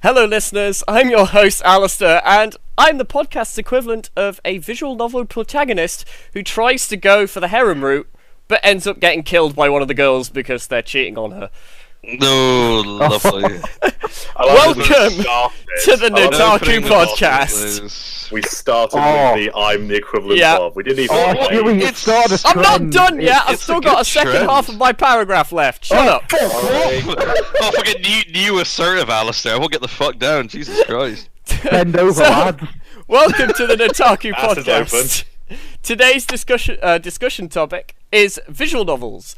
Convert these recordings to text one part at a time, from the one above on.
Hello listeners, I'm your host Alastair, and I'm the podcast's equivalent of a visual novel protagonist who tries to go for the harem route, but ends up getting killed by one of the girls because they're cheating on her. No, lovely. Welcome to the Nottaku Podcast. We started with the I'm the equivalent of. We didn't even I'm not done yet, I've still got a second half of my paragraph left. Shut up. Oh, fucking new assertive, Alastair. I won't get the fuck down. Jesus Christ. Bend over, lads. Welcome to the Nottaku Podcast. Today's discussion topic is visual novels.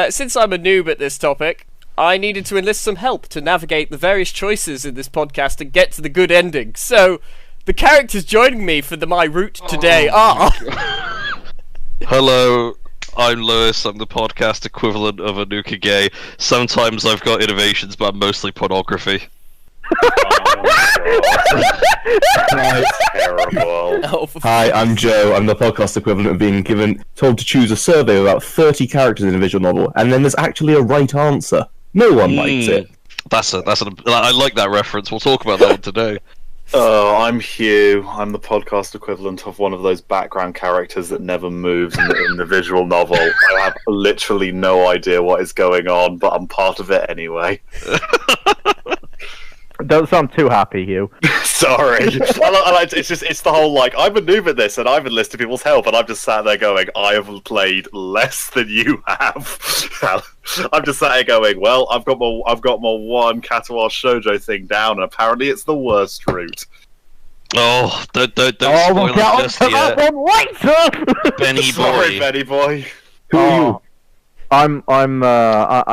Since I'm a noob at this topic, I needed to enlist some help to navigate the various choices in this podcast and get to the good ending. So, the characters joining me for my route today are... Hello, I'm Lewis. I'm the podcast equivalent of a Nuka Gay. Sometimes I've got innovations, but mostly pornography. Terrible. Hi, I'm Joe. I'm the podcast equivalent of being told to choose a survey of about 30 characters in a visual novel, and then there's actually a right answer. No one likes it. I like that reference. We'll talk about that one today. I'm Hugh. I'm the podcast equivalent of one of those background characters that never moves in the visual novel. I have literally no idea what is going on, but I'm part of it anyway. Don't sound too happy, Hugh. Sorry. It's the whole, like, I'm a noob at this and I've enlisted people's help, and I'm just sat there going, I have played less than you have. I'm just sat here going, well, I've got my one Katawa Shoujo thing down, and apparently it's the worst route. Oh, don't spoil we'll get on just to that yet. one later! Benny Sorry, boy. Benny boy. Who are you?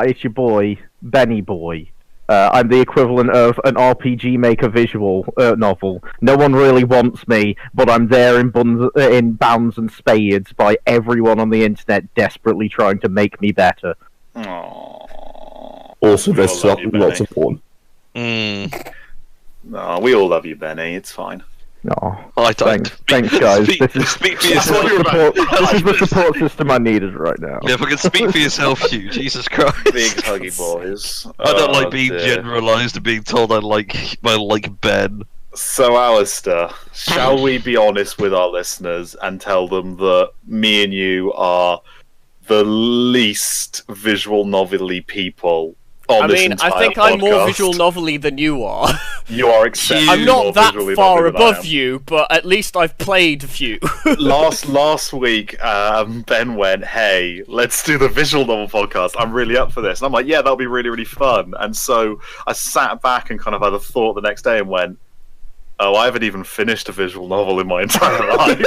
It's your boy, Benny Boy. I'm the equivalent of an RPG Maker visual novel. No one really wants me, but I'm there in bounds and spades by everyone on the internet desperately trying to make me better. Aww. Also, there's lots of porn. No, we all love you, Benny. It's fine. No, I don't. thanks, guys. Speak for yourself. This is the support system I needed right now. Yeah, if I can speak for yourself, Hugh. Jesus Christ. Big huggy boys. I don't like being generalised and being told I like Ben. So, Alastair, shall we be honest with our listeners and tell them that me and you are the least visual novelly people on this entire I think podcast? I'm more visual novelly than you are. You are exceptionally I'm not more that visually far novelly than I above am. you, but at least I've played a few. Last week, Ben went, hey, let's do the visual novel podcast. I'm really up for this. And I'm like, yeah, that'll be really, really fun. And so I sat back and kind of had a thought the next day and went, oh, I haven't even finished a visual novel in my entire life.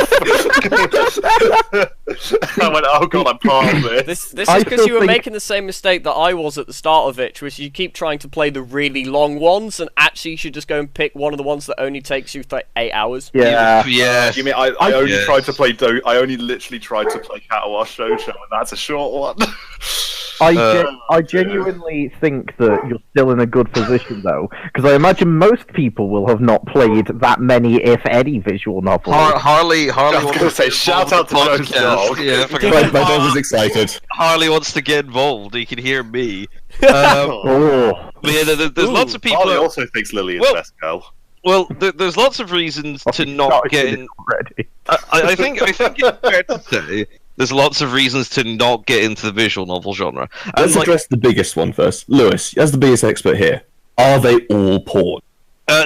I went, oh god, I'm part of this. This is because you were making the same mistake that I was at the start of it, which is you keep trying to play the really long ones, and actually you should just go and pick one of the ones that only takes you like 8 hours. Yeah. You mean I only literally tried to play Katawa Shoujo, and that's a short one. I genuinely think that you're still in a good position, though, because I imagine most people will have not played that many, if any, visual novels. Harley I was wants going to to say, get shout involved out with to the Joe's dog. podcast. Yeah, My dog was excited. Harley wants to get involved. He can hear me. Oh. There's lots of people. Harley also thinks Lily is best girl. Well, there's lots of reasons to not get in. I think it's fair to say there's lots of reasons to not get into the visual novel genre. Let's address the biggest one first. Lewis, as the biggest expert here, are they all porn?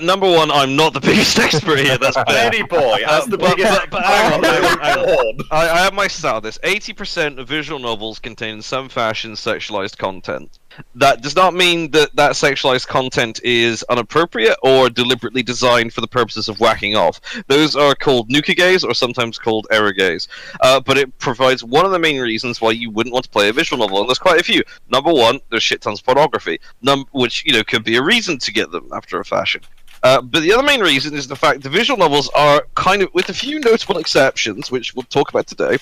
Number one, I'm not the biggest expert here. That's Benny boy, as the biggest. But hang on. I have my start on this. 80% of visual novels contain in some fashion sexualized content. That does not mean that sexualized content is inappropriate or deliberately designed for the purposes of whacking off. Those are called nukageis or sometimes called erogeis. But it provides one of the main reasons why you wouldn't want to play a visual novel, and there's quite a few. Number one, there's shit tons of pornography, which could be a reason to get them after a fashion. But the other main reason is the fact the visual novels are kind of, with a few notable exceptions, which we'll talk about today.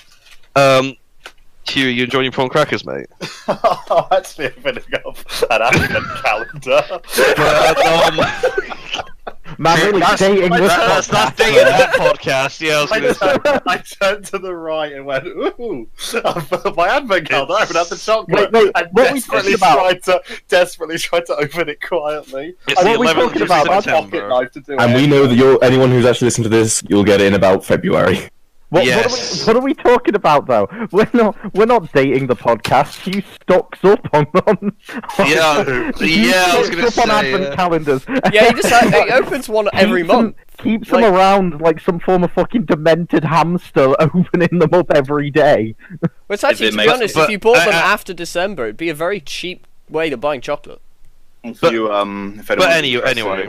Hugh, you enjoying your prawn crackers, mate? Actually, opening up an advent calendar. Man, really dating this That's not podcast. dating that podcast. Yeah, I was gonna say. I turned to the right and went, ooh, my advent calendar, I haven't had the chocolate. Wait, and what are we talking about? desperately tried to open it quietly. It's I the what 11th talking of about? I September. pocket knife to do And it. we know that anyone who's actually listened to this, you'll get it in about February. Yes. What are we talking about though? We're not dating the podcast. Hugh stocks up on Yeah, Hugh yeah, I was stocks gonna up on say, advent calendars. Yeah, he opens one every month. Keeps Like- them around like some form of fucking demented hamster, opening them up every day. Well, it's actually, it to be makes- honest, but- if you bought them after December, it'd be a very cheap way to buying chocolate. If But- you, if anyone's interested, anyway.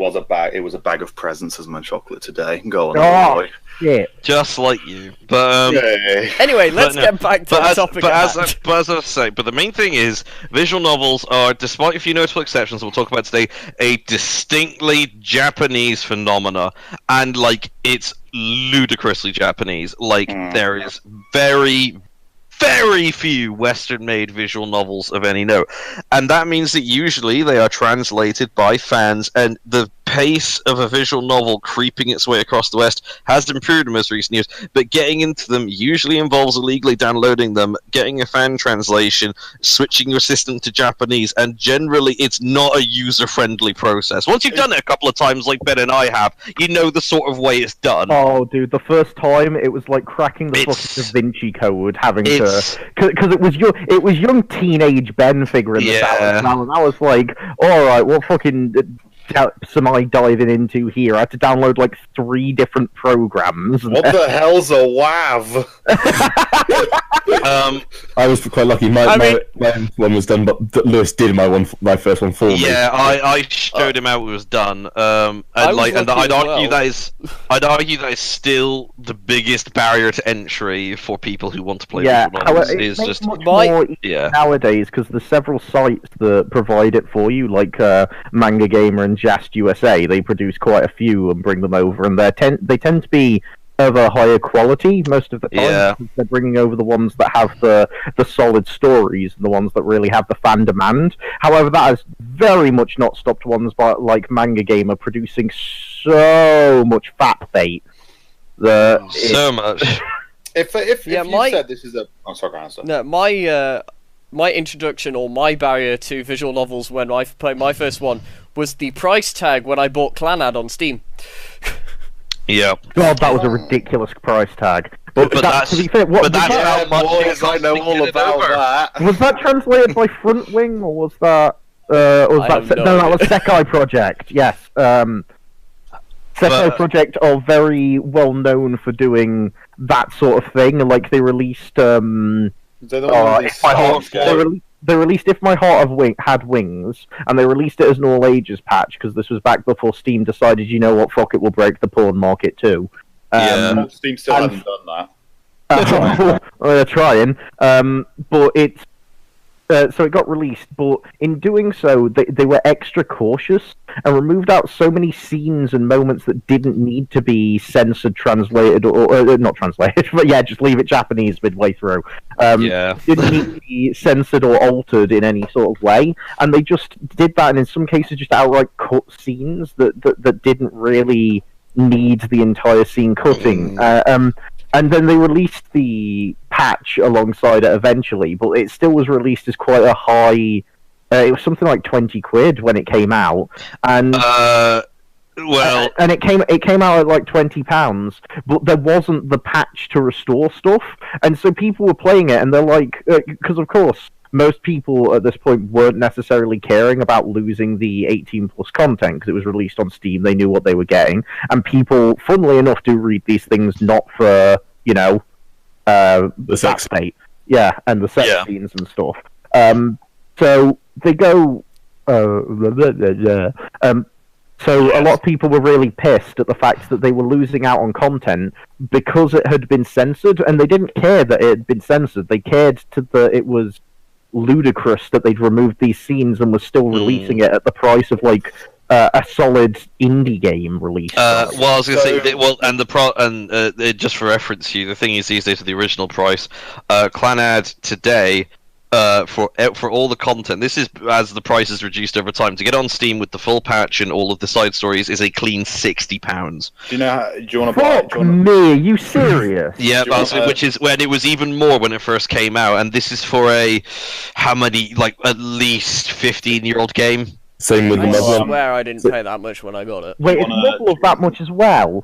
it was a bag of presents as my chocolate today. Go on, Oh, boy. shit. Just like you. But Yay. Anyway, let's no, get back to the topic at hand. but as I say, but the main thing is, visual novels are, despite a few notable exceptions we'll talk about today, a distinctly Japanese phenomena, and like it's ludicrously Japanese. Like there is very few Western-made visual novels of any note, and that means that usually they are translated by fans, and the pace of a visual novel creeping its way across the West has improved in most recent years, but getting into them usually involves illegally downloading them, getting a fan translation, switching your system to Japanese, and generally it's not a user-friendly process. Once you've done it a couple of times, like Ben and I have, you know the sort of way it's done. Oh, dude, the first time it was like cracking the It's- fucking Da Vinci Code, having to It's- because it was young teenage Ben figuring this out, Yeah. and I was like, all right, what fucking depths am I diving into here? I had to download like 3 different programs. What the hell's a WAV? I was quite lucky. My one was done, but Lewis did my first one for me. Yeah, I showed him how it was done, and was like, and lucky I'd as argue well. I'd argue that is still the biggest barrier to entry for people who want to play Yeah, visual novels. however, Is it's just much My- more easy yeah. nowadays because there's several sites that provide it for you, like Manga Gamer and Just USA. They produce quite a few and bring them over, and they tend to be of a higher quality most of the time. Yeah. They're bringing over the ones that have the solid stories and the ones that really have the fan demand. However, that has very much not stopped ones like Manga Gamer producing so much fat bait. So much. If Yeah, you said this is a... I'm sorry, answer. No, my introduction or my barrier to visual novels when I played my first one was the price tag when I bought Clanad on Steam. Yeah. God, that was a ridiculous price tag. But that's- to be fair, but that's Yeah, how much it boys, I costs know to all get it about over. that. was that translated by Front Wing or was that? I have no No, that was idea. Sekai Project. Yes, Sekai But- Project are very well known for doing that sort of thing. Like they released, They're the If My Heart, they released If My Heart Had Wings, and they released it as an all ages patch because this was back before Steam decided, you know what, fuck it, we'll break the porn market too. Yeah. Steam still and- hasn't done that. They're trying, but it's so it got released. But in doing so, they were extra cautious and removed out so many scenes and moments that didn't need to be censored, translated, or not translated, but yeah, just leave it Japanese midway through. Yeah. Didn't need to be censored or altered in any sort of way, and they just did that, and in some cases, just outright cut scenes that didn't really need the entire scene cutting. And then they released the patch alongside it eventually, but it still was released as quite a high. It was something like £20 when it came out, and Well, and it came out at like £20, but there wasn't the patch to restore stuff, and so people were playing it, and they're like, because of course most people at this point weren't necessarily caring about losing the 18 plus content because it was released on Steam. They knew what they were getting, and people, funnily enough, do read these things not for The sex. bait, yeah, and the sex Yeah. scenes and stuff. So they go. So a lot of people were really pissed at the fact that they were losing out on content because it had been censored, and they didn't care that it had been censored. They cared it was ludicrous that they'd removed these scenes and was still releasing it at the price of like a solid indie game release. well, I was going to So- say, just for reference, Hugh, the thing is these days with the original price, Clanad today for all the content. This is as the price is reduced over time. To get on Steam with the full patch and all of the side stories is a clean £60. Do you want to buy it? Fuck me, are you serious? Yeah, which is when it was even more when it first came out, and this is for how many, like at least 15-year-old game. Same with the I Muslim. swear I didn't pay that much when I got it. Wait, it's Model of that much as well?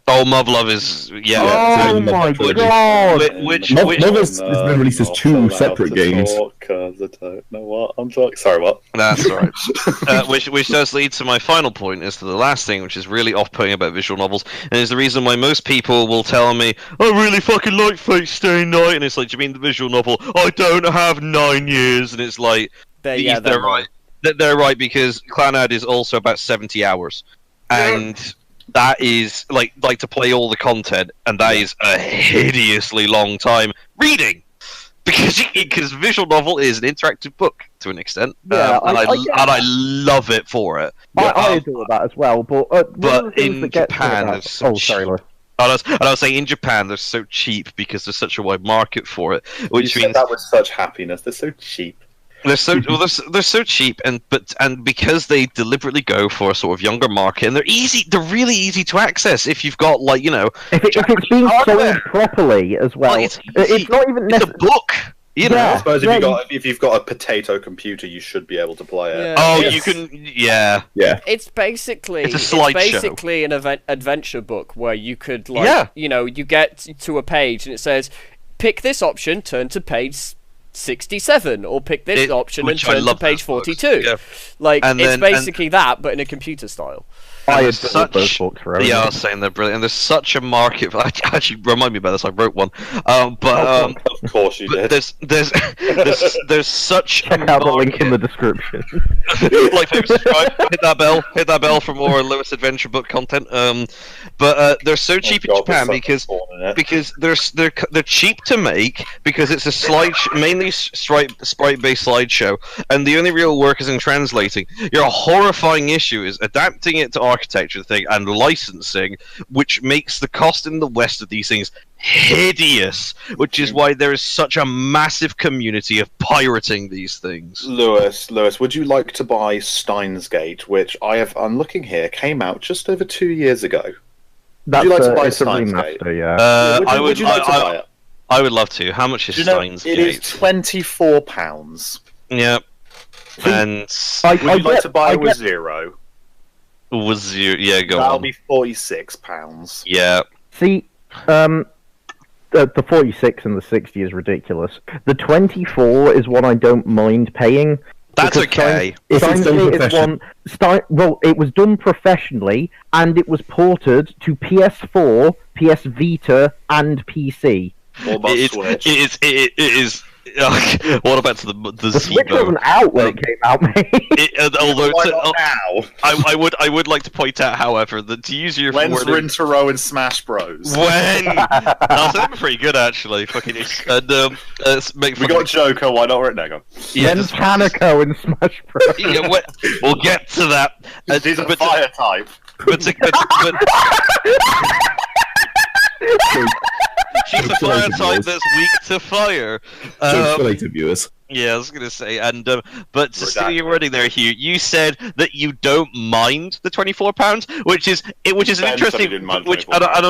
Oh, Muv-Love is Oh my god! Which It's been released as two separate games. Because I don't know what I'm talking. Sorry, what? That's all right. Which does lead to my final point, is to the last thing, which is really off-putting about visual novels, and is the reason why most people will tell me, I really fucking like Fate Stay Night, and it's like, do you mean the visual novel? I don't have 9 years, and it's like, they're right. They're right, because Clannad is also about 70 hours, and that is like to play all the content, and that is a hideously long time reading. Because visual novel is an interactive book to an extent, and I love it for it. I adore that as well, but in Japan, there's so cheap. I was saying in Japan they're so cheap because there's such a wide market for it, which means that with such happiness. They're so cheap. They're so cheap, and because they deliberately go for a sort of younger market, and they're really easy to access if you've got, like, if it's being sold properly as well. It's not even a book. I suppose if you've got a potato computer, you should be able to play it. Yeah. Oh, yes. You can. Yeah. It's basically a slideshow. It's basically an adventure book where you could you get to a page and it says, pick this option, turn to page 67, or pick this option and turn to page 42. Yeah. It's basically that, but in a computer style. I adore those books forever. Yeah, I was saying they're brilliant, and there's such a market. Actually, remind me about this. I wrote one, of course you did. There's such. Check out the link in the description. Subscribe, hit that bell for more Lewis Adventure book content. But they're so cheap in Japan because they're cheap to make, because it's a mainly sprite-based slideshow, and the only real work is in translating. Your horrifying issue is adapting it to architecture thing and licensing, which makes the cost in the West of these things hideous, which is why there is such a massive community of pirating these things. Lewis, would you like to buy Steins Gate, which I'm looking here, came out just over 2 years ago? Would you like to buy Steins Gate? Yeah. Would you like to buy it? I would love to. How much is Steins Gate? It is £24. Yeah. And would you like to buy it with zero? Was zero? Yeah, go That'll on. be £46. Yeah. See, the 46 and the 60 is ridiculous. The 24 is one I don't mind paying. That's okay. Steins Gate is one. It was done professionally, and it was ported to PS4, PS Vita, and PC. It is. What about the Switch wasn't out when it came out, mate. I would like to point out, however, that to use your when's Rintaro and Smash Bros? They're pretty good, actually. Fucking and we got Joker. Why not? No, go. When's Kaneko and Smash Bros? Yeah, we'll get to that. He's a fire type. She's a fire type that's weak to fire. Related viewers. Yeah, I was gonna say, and but to steal your wording there, Hugh, you said that you don't mind the £24, which is an interesting. And I'm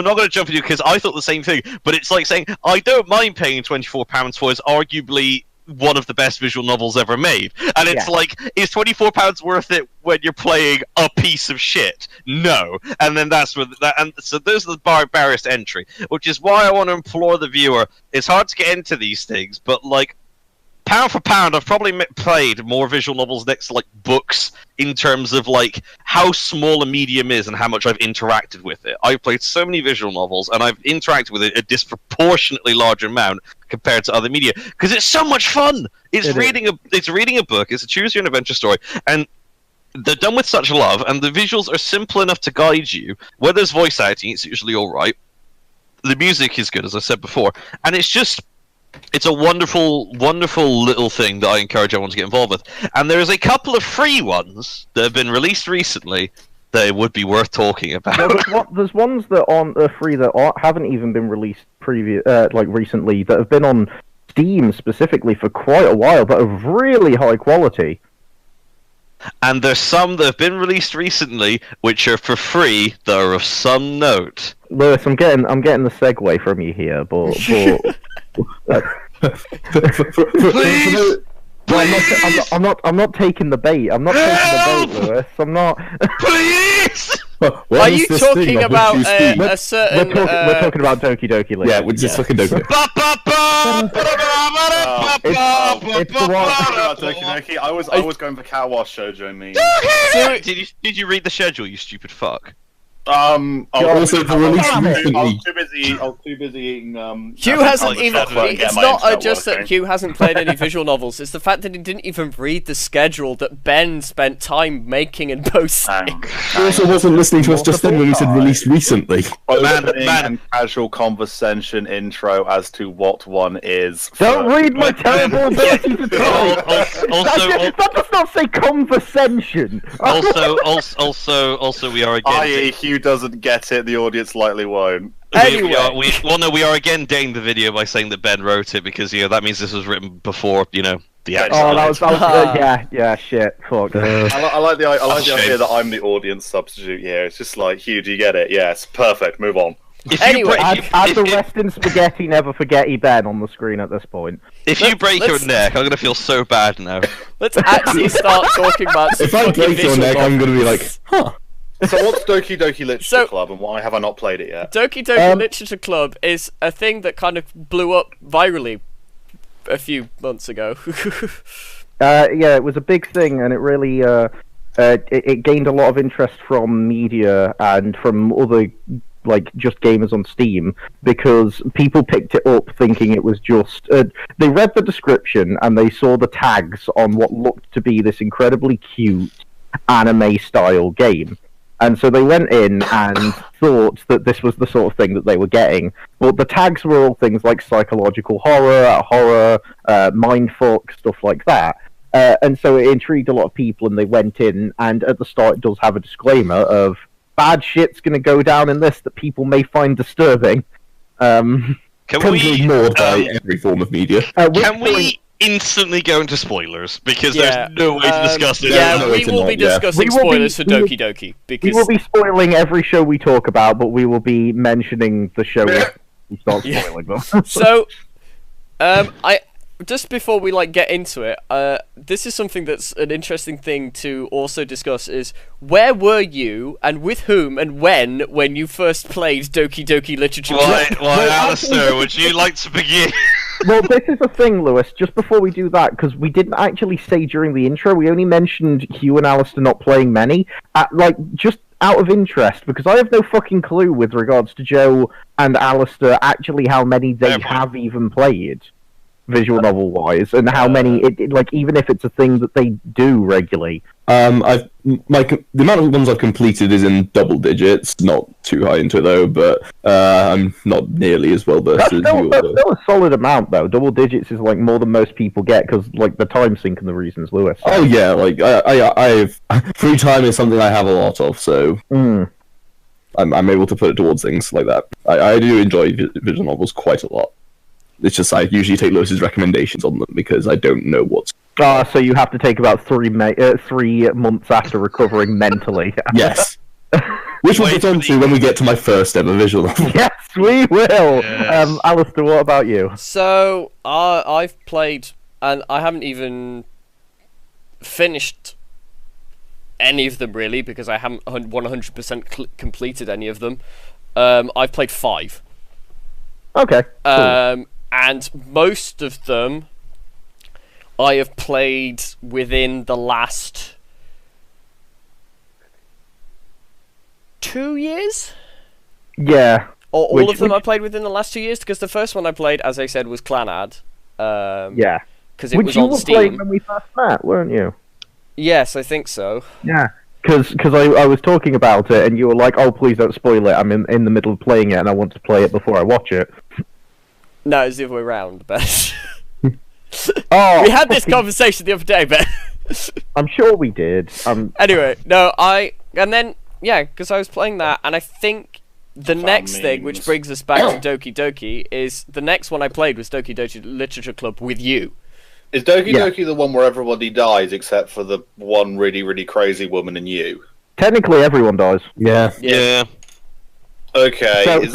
not going to jump into because I thought the same thing, but it's like saying I don't mind paying £24 for is arguably one of the best visual novels ever made, and it's like, is £24 worth it when you're playing a piece of shit? No. And then that's where and so those are the barriers to entry, which is why I want to implore the viewer. It's hard to get into these things, but like, pound for pound, I've probably played more visual novels next to like books in terms of like how small a medium is and how much I've interacted with it. I've played so many visual novels and I've interacted with it a disproportionately large amount compared to other media because it's so much fun. It's reading a book. It's a choose your own adventure story, and they're done with such love, and the visuals are simple enough to guide you. Where there's voice acting, it's usually all right. The music is good, as I said before, and it's a wonderful, wonderful little thing that I encourage everyone to get involved with. And there is a couple of free ones that have been released recently that would be worth talking about. Yeah, there's ones that aren't free that haven't even been released recently that have been on Steam specifically for quite a while that are really high quality. And there's some that have been released recently, which are for free, that are of some note. Lewis, I'm getting the segue from you here, but Please! I'm not taking the bait. I'm not taking the bait, Lewis. I'm not. Please! Are you talking about a certain? We're talking about Doki Doki Literature. Yeah, we're just fucking Doki. It's the one. Doki Doki. I was going for Cow Wash Shoujo meme. Did you read the schedule, you stupid fuck? Also, the release I recently. was too busy eating. Hugh hasn't even. It's not just that working. Hugh hasn't played any visual novels. It's the fact that he didn't even read the schedule that Ben spent time making and posting. He also wasn't listening to us just then when we said released recently. And casual conversation intro as to what one is. Don't read my terrible ability to talk. That does not say conversation. Also, we are again. I.e., Hugh doesn't get it. The audience likely won't. Anyway. We are again dating the video by saying that Ben wrote it because that means this was written before the actual. Oh, that was yeah, shit, fuck. I like the idea that I'm the audience substitute here. It's just like, Hugh, do you get it? Yes, perfect. Move on. Add the rest in spaghetti, never forgetty Ben on the screen at this point. If you break your neck, I'm gonna feel so bad now. Let's actually start talking about. If I break your neck, I'm gonna be like, huh. So what's Doki Doki Literature Club, and why have I not played it yet? Doki Doki Literature Club is a thing that kind of blew up virally a few months ago. Yeah, it was a big thing, and it really it gained a lot of interest from media and from other just gamers on Steam, because people picked it up thinking it was just they read the description and they saw the tags on what looked to be this incredibly cute anime style game. And so they went in and thought that this was the sort of thing that they were getting. But the tags were all things like psychological horror, mindfuck, stuff like that. And so it intrigued a lot of people, and they went in, and at the start it does have a disclaimer of bad shit's going to go down in this that people may find disturbing. Can we ignored by every form of media? Can we instantly go into spoilers, because there's no way to discuss it. Yeah, we will be discussing spoilers for Doki Doki, because we will be spoiling every show we talk about, but we will be mentioning the show we start spoiling them. So, just before we get into it, this is something that's an interesting thing to also discuss: is where were you and with whom and when you first played Doki Doki Literature? Why, Alastair, would you like to begin? Well, this is the thing, Lewis, just before we do that, because we didn't actually say during the intro, we only mentioned Hugh and Alastair not playing many, just out of interest, because I have no fucking clue with regards to Joe and Alastair actually how many they have even played, visual novel-wise, and how many, even if it's a thing that they do regularly. The amount of ones I've completed is in double digits, not too high into it though, but I'm not nearly as well versed as you. That's still a solid amount though. Double digits is more than most people get, because the time sink and the reasons, Lewis. Oh yeah, I have free time is something I have a lot of, so I'm able to put it towards things like that. I do enjoy visual novels quite a lot. It's just I usually take Lewis's recommendations on them because I don't know what's. So you have to take about 3 months after recovering mentally. Yes. Which we'll get on to when we get to my first ever visual novel. Yes, we will. Yes. Alastair, what about you? So I've played, and I haven't even finished any of them really, because I haven't 100% completed any of them. I've played 5. Okay. Cool. And most of them I have played within the last 2 years? Yeah. Or all of them I played within the last 2 years, because the first one I played, as I said, was Clanad. Yeah. Because it was on Steam. You were playing when we first met, weren't you? Yes, I think so. Yeah. Because I was talking about it, and you were like, oh, please don't spoil it, I'm in the middle of playing it, and I want to play it before I watch it. No, it's the other way around, but... Oh, we had this conversation the other day, but... I'm sure we did. Anyway, no, and then, yeah, because I was playing that, and I think the next thing, which brings us back to Doki Doki, is the next one I played was Doki Doki Literature Club with you. Is Doki Doki the one where everybody dies except for the one really, really crazy woman and you? Technically, everyone dies. Yeah. Okay. So- is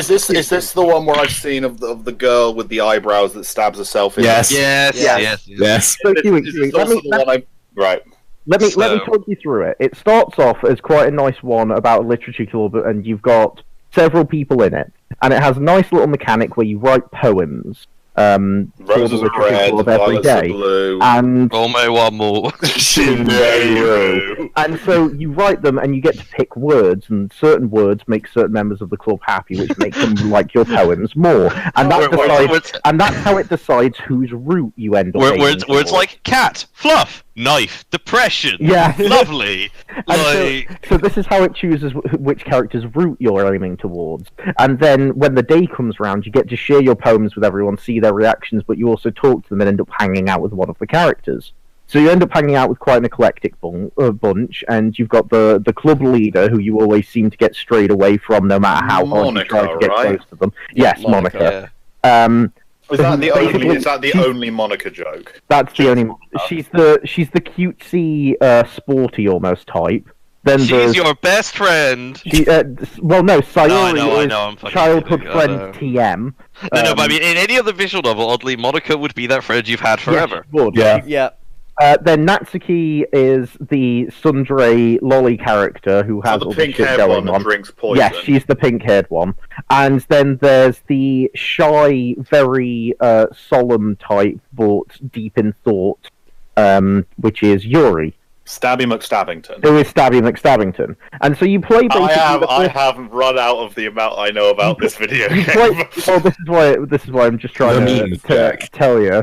so, this the one where I've seen of the girl with the eyebrows that stabs herself in? Yes. Yes. So, Huey, Is this let also me the one I... Right. let me So- talk you through it. It starts off as quite a nice one about a literature club, and you've got several people in it, and it has a nice little mechanic where you write poems. For the Roses are literature red, club every violets are day, blue. and Oh my one more. Shinderu. And so you write them, and you get to pick words, and certain words make certain members of the club happy, which makes them like your poems more. And and that's how it decides whose route you end up. Words like cat, fluff, knife, depression. Yeah. Lovely. And so this is how it chooses which character's route you're aiming towards. And then when the day comes round, you get to share your poems with everyone, see their reactions, but you also talk to them and end up hanging out with one of the characters. So you end up hanging out with quite an eclectic bunch, and you've got the club leader, who you always seem to get strayed away from, no matter how hard you try to get close to them. Yes, Monica. Is that the only Monica joke? That's the only. She's the cutesy, sporty almost type. Then she's your best friend. Sayori I'm is childhood friend TM. No, but I mean, in any other visual novel, oddly, Monica would be that friend you've had forever. Yeah. Then Natsuki is the tsundere lolly character who has all the shit going on. Drinks poison. Yes, she's the pink-haired one. And then there's the shy, very solemn type, but deep in thought, which is Yuri. Stabby McStabbington. Who is Stabby McStabbington. And so you play basically... I haven't run out of the amount I know about this video game. This is why I'm just trying to tell you.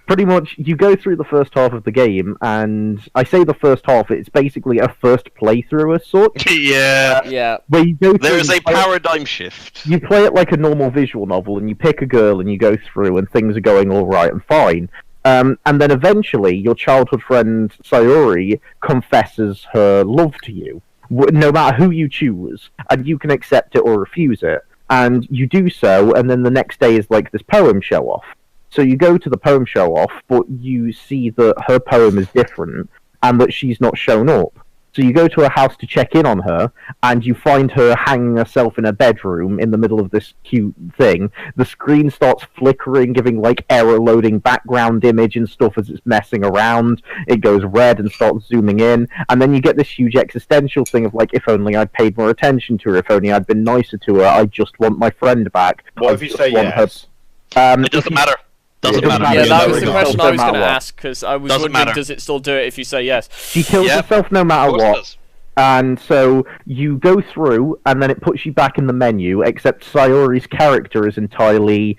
Pretty much, you go through the first half of the game, and I say the first half, it's basically a first playthrough as such. Yeah. Where you go through, There is a paradigm shift. You play it like a normal visual novel, and you pick a girl, and you go through, and things are going all right and fine. And then eventually, your childhood friend Sayori confesses her love to you, no matter who you choose, and you can accept it or refuse it. And you do so, and then the next day is like this poem show-off. So you go to the poem show-off, but you see that her poem is different, and that she's not shown up. So you go to her house to check in on her, and you find her hanging herself in her bedroom in the middle of this cute thing. The screen starts flickering, giving like error-loading background image and stuff as it's messing around. It goes red and starts zooming in, and then you get this huge existential thing of like, if only I'd paid more attention to her, if only I'd been nicer to her, I just want my friend back. What if you say yes? It doesn't matter. Doesn't matter. Yeah, that was the question I was going to ask, because I was Doesn't wondering, matter. does it still do it if you say yes? She kills herself no matter what. And so you go through, and then it puts you back in the menu, except Sayori's character is entirely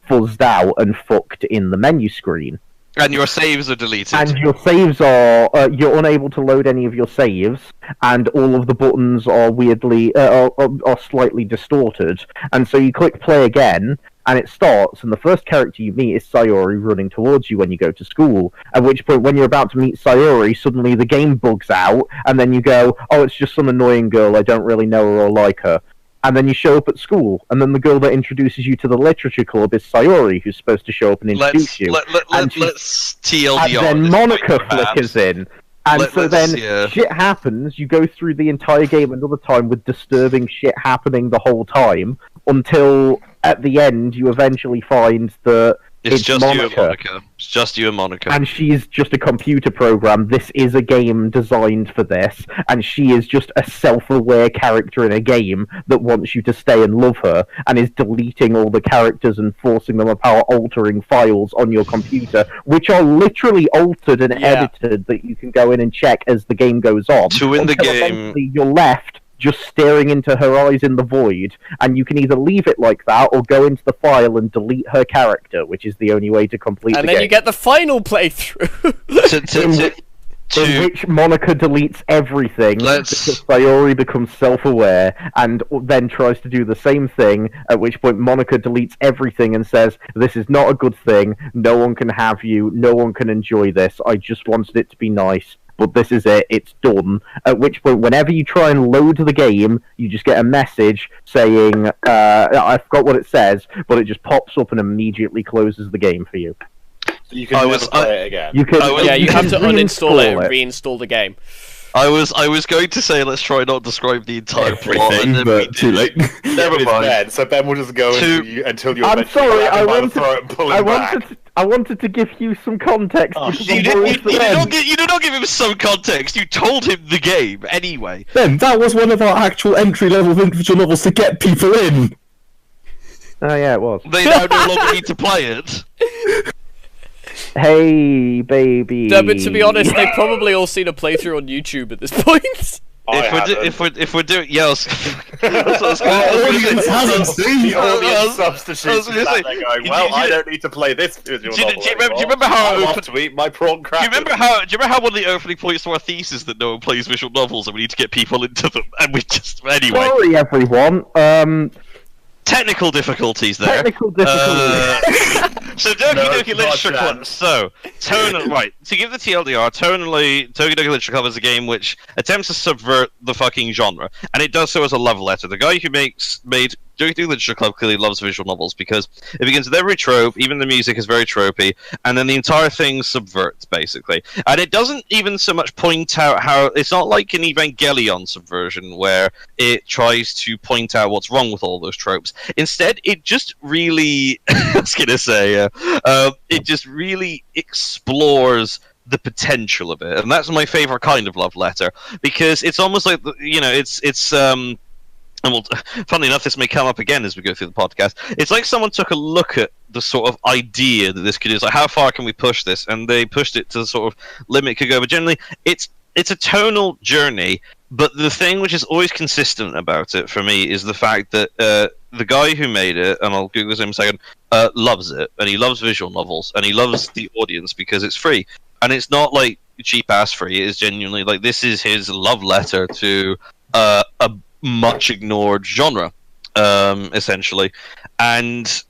fuzzed out and fucked in the menu screen. And your saves are deleted. And your saves are... you're unable to load any of your saves, and all of the buttons are weirdly... are slightly distorted. And so you click play again, and it starts, and the first character you meet is Sayori running towards you when you go to school, at which point, when you're about to meet Sayori, suddenly the game bugs out, and then you go, oh, it's just some annoying girl, I don't really know her or like her. And then you show up at school, and then the girl that introduces you to the literature club is Sayori, who's supposed to show up and introduce you. Let's TLDR. And then Monica flickers in. And shit happens, you go through the entire game another time with disturbing shit happening the whole time, until at the end you eventually find that it's just Monica. you and Monica. It's just you and Monica. And she's just a computer program. This is a game designed for this, and she is just a self-aware character in a game that wants you to stay and love her, and is deleting all the characters and forcing them apart, altering files on your computer, which are literally altered and edited that you can go in and check as the game goes on. To win the game, eventually you're left just staring into her eyes in the void, and you can either leave it like that or go into the file and delete her character, which is the only way to complete the game. And then you get the final playthrough. In which Monica deletes everything, because Sayori becomes self-aware, and then tries to do the same thing, at which point Monica deletes everything and says, this is not a good thing, no one can have you, no one can enjoy this, I just wanted it to be nice. but this is it, it's done. At which point, whenever you try and load the game, you just get a message saying, I forgot what it says, but it just pops up and immediately closes the game for you. So you can never play it again. You can, you have to uninstall it and it. reinstall the game. I was going to say let's try not describe the entire plot, Everything, and then but too late. Never mind. Ben, so Ben will just go until you're. I'm sorry, I wanted wanted to give you some context. You did not give him some context. You told him the game anyway. Ben, that was one of our actual entry-level visual novels to get people in. Oh yeah, it was. They now no longer need to play it. Hey, baby. No, but to be honest, they've probably all seen a playthrough on YouTube at this point. If we're doing yes, Audience hasn't seen. The audience substitutes that they're going, well, I don't need to play this visual novel. Do you remember how I want to eat my prawn crackers? Do you remember how one of the opening points to our thesis that no one plays visual novels and we need to get people into them, and we just anyway. Sorry, everyone. Technical difficulties there. Technical difficulties. So Doki Doki Literature Club. So, right. To give the TLDR, tonally, Doki Doki Literature Club is a game which attempts to subvert the fucking genre, and it does so as a love letter. The guy who made Doki Doki Literature Club clearly loves visual novels because it begins with every trope, even the music is very tropey, and then the entire thing subverts, basically. And it doesn't even so much point out how... It's not like an Evangelion subversion where it tries to point out what's wrong with all those tropes. Instead, it just really... I was going to say, it just really explores the potential of it. And that's my favorite kind of love letter, because it's almost like, it's and funnily enough, this may come up again as we go through the podcast. It's like someone took a look at the sort of idea that this could do. It's like, how far can we push this? And they pushed it to the sort of limit it could go. But generally, it's a tonal journey. But the thing which is always consistent about it for me is the fact that the guy who made it, and I'll Google his name in a second, loves it. And he loves visual novels. And he loves the audience because it's free. And it's not like cheap-ass free. It is genuinely like, this is his love letter to a much ignored genre, essentially, and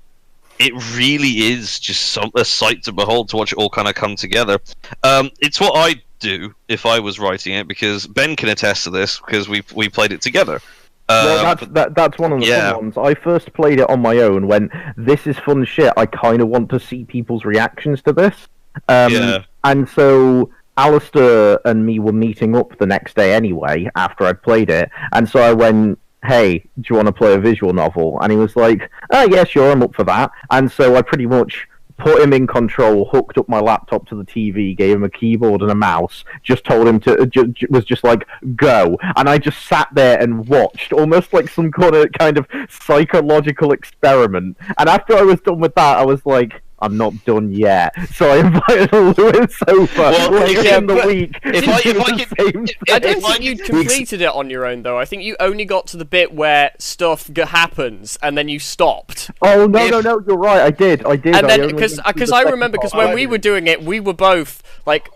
it really is just a sight to behold to watch it all kind of come together. It's what I do if I was writing it, because Ben can attest to this because we played it together. Well, that's one of the fun ones. I first played it on my own when this is fun shit. I kind of want to see people's reactions to this, and so Alastair and me were meeting up the next day anyway, after I'd played it, and so I went, hey, do you want to play a visual novel? And he was like, oh, yeah, sure, I'm up for that. And so I pretty much put him in control, hooked up my laptop to the TV, gave him a keyboard and a mouse, just told him to, was just like, go. And I just sat there and watched, almost like some kind of psychological experiment. And after I was done with that, I was like, I'm not done yet. So I invited Lewis over later in the week. I don't think you completed it on your own, though. I think you only got to the bit where stuff happens, and then you stopped. Oh, no, you're right. I did. And then, because I remember, because when we were doing it, we were both, like,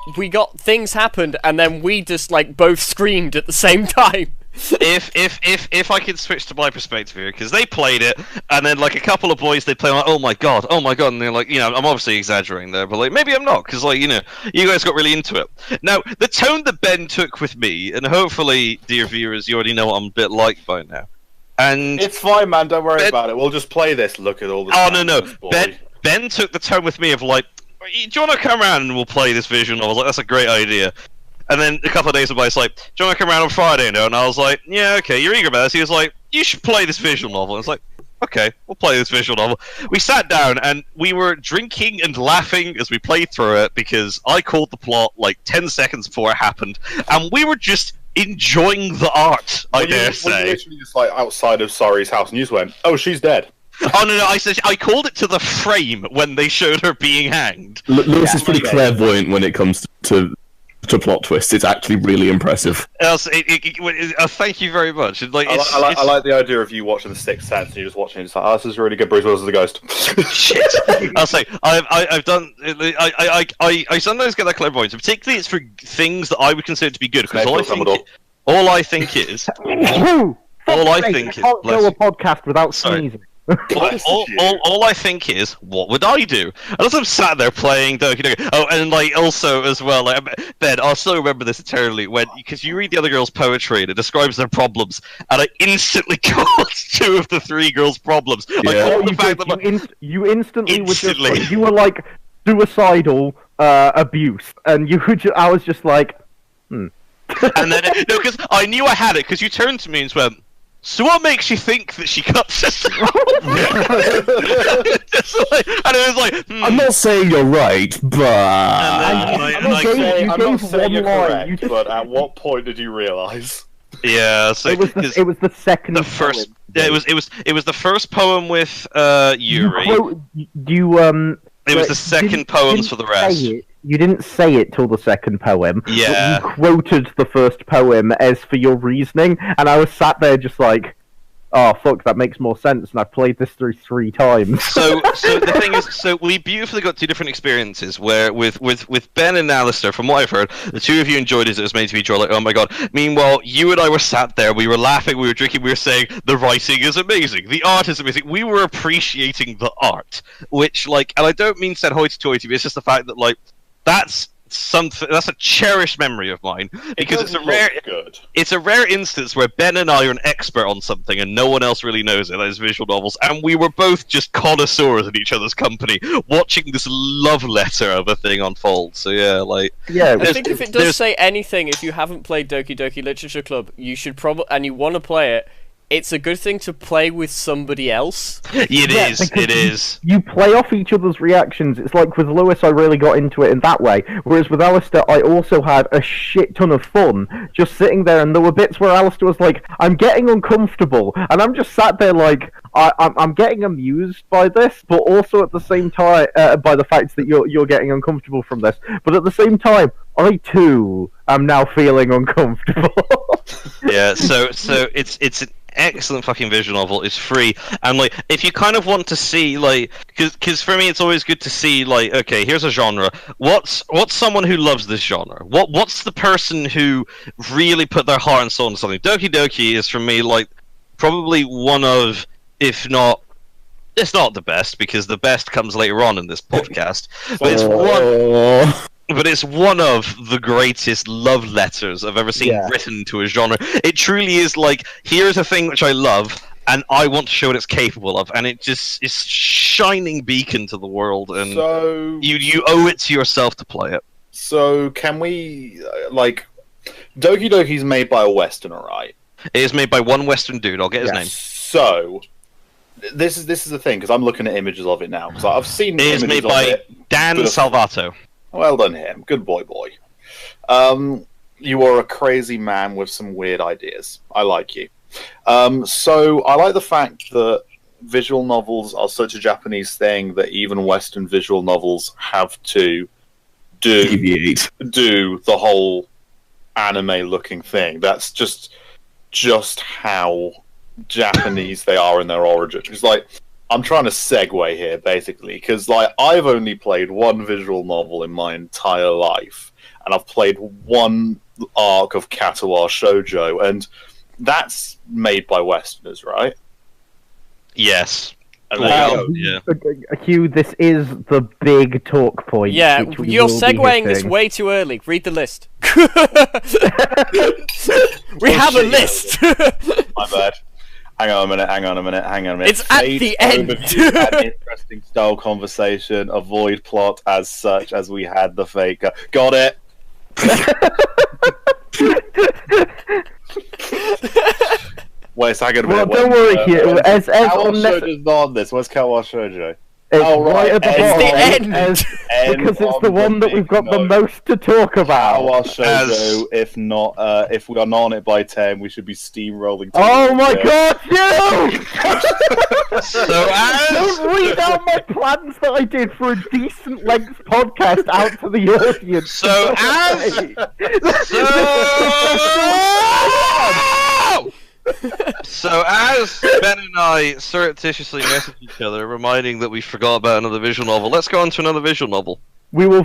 things happened, and then we just, like, both screamed at the same time. If I could switch to my perspective here, because they played it, and then like a couple of boys, they play like, oh my god, and they're like, I'm obviously exaggerating there, but like maybe I'm not, because like you guys got really into it. Now the tone that Ben took with me, and hopefully, dear viewers, you already know what I'm a bit like by now. And it's fine, man. Don't worry about it. We'll just play this. Look at all the. Oh no. Ben took the tone with me of like, do you want to come around and we'll play this visual novel? I was like, that's a great idea. And then a couple of days away, it's like, do you want to come around on Friday now? And I was like, yeah, okay, you're eager about this. He was like, you should play this visual novel. And I was like, okay, we'll play this visual novel. We sat down and we were drinking and laughing as we played through it because I called the plot like 10 seconds before it happened. And we were just enjoying the art, I dare say. You literally just like outside of Sorry's house and you just went, oh, she's dead. Oh no! I called it to the frame when they showed her being hanged. Lewis is pretty clairvoyant when it comes to plot twists. It's actually really impressive. Thank you very much. Like, I like the idea of you watching The Sixth Sense and you're just watching it. It's like, oh, this is really good. Bruce Willis is the ghost. Shit. I'll say I've done. I sometimes get that clairvoyance. Particularly, it's for things that I would consider to be good. Because all I think is. I can't go a podcast without sneezing. All I think is, what would I do? And as I'm sat there playing Doki Doki, oh, and like also as well, like, Ben, I'll still remember this eternally because you read the other girls' poetry and it describes their problems, and I instantly called 2 of the 3 girls' problems. You instantly were just like, you were like suicidal abuse, and I was just like, And then no, because I knew I had it because you turned to me and went, so what makes you think that she cuts herself? And it was like, I'm not saying you're right, but I'm not saying you're correct, but at what point did you realise? Yeah, so it was the second. The first, yeah, it was the first poem with Yuri. It was the second poems for the rest. You didn't say it till the second poem. Yeah. But you quoted the first poem as for your reasoning, and I was sat there just like, oh fuck, that makes more sense, and I've played this through 3 times. So the thing is, we beautifully got 2 different experiences where with Ben and Alastair, from what I've heard, the 2 of you enjoyed it. It was made to be joy, like, oh my god. Meanwhile, you and I were sat there, we were laughing, we were drinking, we were saying the writing is amazing, the art is amazing. We were appreciating the art, which like, and I don't mean said hoity-toity, but it's just the fact that like that's a cherished memory of mine because it's a rare instance where Ben and I are an expert on something and no one else really knows it. That is visual novels, and we were both just connoisseurs in each other's company, watching this love letter of a thing unfold. So yeah, I think if it does say anything, if you haven't played Doki Doki Literature Club, you should and you want to play it. It's a good thing to play with somebody else. It is. You play off each other's reactions. It's like with Lewis, I really got into it in that way. Whereas with Alastair, I also had a shit ton of fun just sitting there. And there were bits where Alastair was like, I'm getting uncomfortable. And I'm just sat there like, I'm getting amused by this, but also at the same time, by the fact that you're getting uncomfortable from this. But at the same time, I too am now feeling uncomfortable. Yeah, so it's an excellent fucking visual novel. It's free, and like if you kind of want to see like, because for me it's always good to see like, okay, here's a genre. What's someone who loves this genre? What's the person who really put their heart and soul into something? Doki Doki is for me like probably one of, if not. It's not the best because the best comes later on in this podcast, but it's one. But it's one of the greatest love letters I've ever seen written to a genre. It truly is like, here's a thing which I love, and I want to show what it's capable of, and it just is shining beacon to the world, and so, you owe it to yourself to play it. So can we, like, Doki Doki's made by a Westerner, right? It is made by one Western dude, I'll get his name. So, this is the thing, because I'm looking at images of it now, because I've seen it is made by Dan Salvato. Well done, him. Good boy. You are a crazy man with some weird ideas. I like you. So I like the fact that visual novels are such a Japanese thing that even Western visual novels have to do the whole anime-looking thing. That's just how Japanese they are in their origin. It's like, I'm trying to segue here, basically, because like I've only played one visual novel in my entire life, and I've played one arc of Katawa Shoujo, and that's made by Westerners, right? Yes. Hugh, this is the big talk point. Yeah, you're segueing this way too early. Read the list. We have a list. My bad. Hang on a minute. It's at the end. An interesting style conversation. Avoid plot as such as we had the faker. Got it. Wait, so I got a minute. Well, don't worry, Hugh. As Shoujo's not on this. Where's Kawa Shoujo? It's right at the bottom. It's the end. Because it's the one that we've got the most to talk about. Kawa Shoujo, if we are not on it by 10, we should be steamrolling. Oh my god, Hugh! Don't read out my plans that I did for a decent length podcast out to the audience. So as Ben and I surreptitiously message each other, reminding that we forgot about another visual novel, let's go on to another visual novel. We will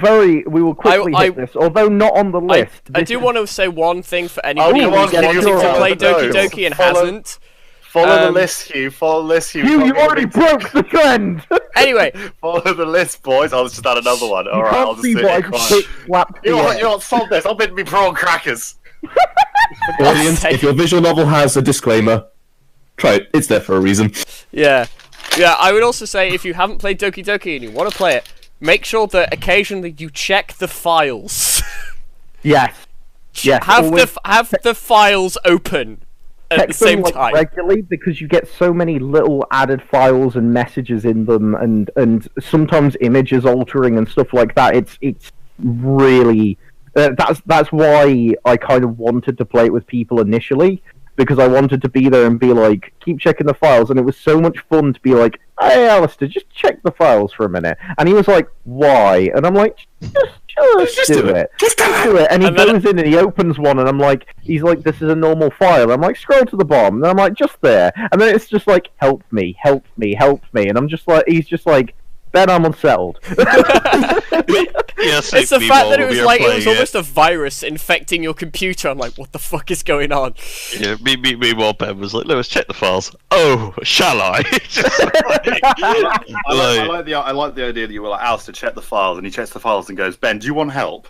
quickly hit this, although not on the list. I do want to say one thing for anybody who's wanting to play Doki Doki and hasn't. Follow the list, Hugh. Follow the list, Hugh. You already broke the trend. Anyway, follow the list, boys. I'll just add another one. All right, I'll just sit here quiet. You want solve this? I'll bid me prawn crackers. Audience, if your visual novel has a disclaimer, try it. It's there for a reason. Yeah. I would also say if you haven't played Doki Doki and you want to play it, make sure that occasionally you check the files. Yes. Have the files open at the same time regularly, because you get so many little added files and messages in them, and sometimes images altering and stuff like that. It's really that's why I kind of wanted to play it with people initially, because I wanted to be there and be like, keep checking the files, and it was so much fun to be like, hey Alastair, just check the files for a minute, and he was like, why? And I'm like, just do it. Just do it. And he goes in and he opens one, and I'm like, he's like, this is a normal file. I'm like, scroll to the bottom, and I'm like, just there. And then it's just like, help me, and I'm just like, he's just like, then I'm unsettled. It's the fact that it was like, it was almost a virus infecting your computer. I'm like, what the fuck is going on? Yeah, meanwhile, Ben was like, Lewis, check the files. Oh, shall I? I like the idea that you were like, Alistair, check the files, and he checks the files and goes, Ben, do you want help?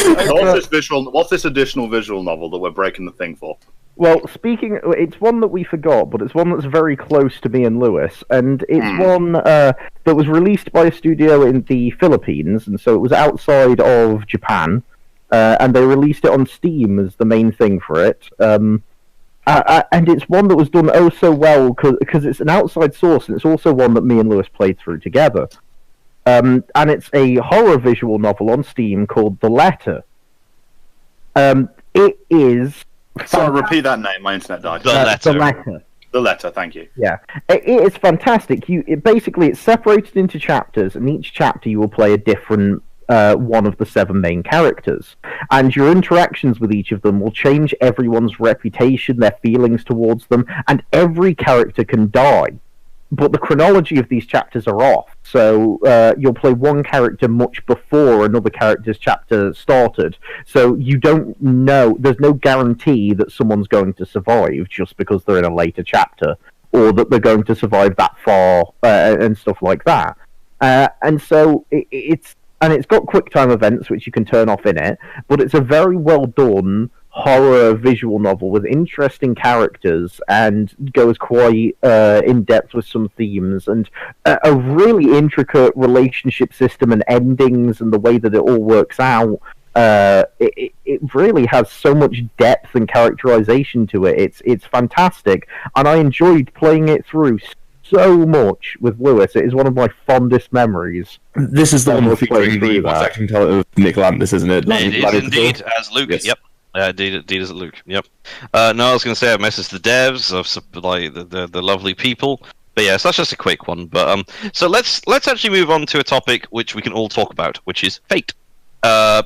What's this additional visual novel that we're breaking the thing for? Well, it's one that we forgot, but it's one that's very close to me and Lewis, and it's one that was released by a studio in the Philippines, and so it was outside of Japan, and they released it on Steam as the main thing for it. And it's one that was done oh so well, because it's an outside source, and it's also one that me and Lewis played through together. And it's a horror visual novel on Steam called The Letter. It is... Sorry, repeat that name. My internet died. The Letter. The Letter. Thank you. Yeah, it is fantastic. It's separated into chapters, and each chapter you will play a different one of the 7 main characters, and your interactions with each of them will change everyone's reputation, their feelings towards them, and every character can die. But the chronology of these chapters are off, so you'll play one character much before another character's chapter started, so you don't know, there's no guarantee that someone's going to survive just because they're in a later chapter, or that they're going to survive that far, and stuff like that. And so it's got quick time events which you can turn off in it, but it's a very well done horror visual novel with interesting characters, and goes quite in depth with some themes, and a really intricate relationship system and endings, and the way that it all works out. It really has so much depth and characterization to it. It's fantastic, and I enjoyed playing it through so much with Lewis. It is one of my fondest memories. This is the one featuring the voice acting talent of Nick Landis, isn't it? It is indeed, as Luke. Yes. Yep. Indeed as Luke. Yep. No, I was going to say I messaged the devs of like the lovely people. But yeah, so that's just a quick one. But so let's actually move on to a topic which we can all talk about, which is Fate.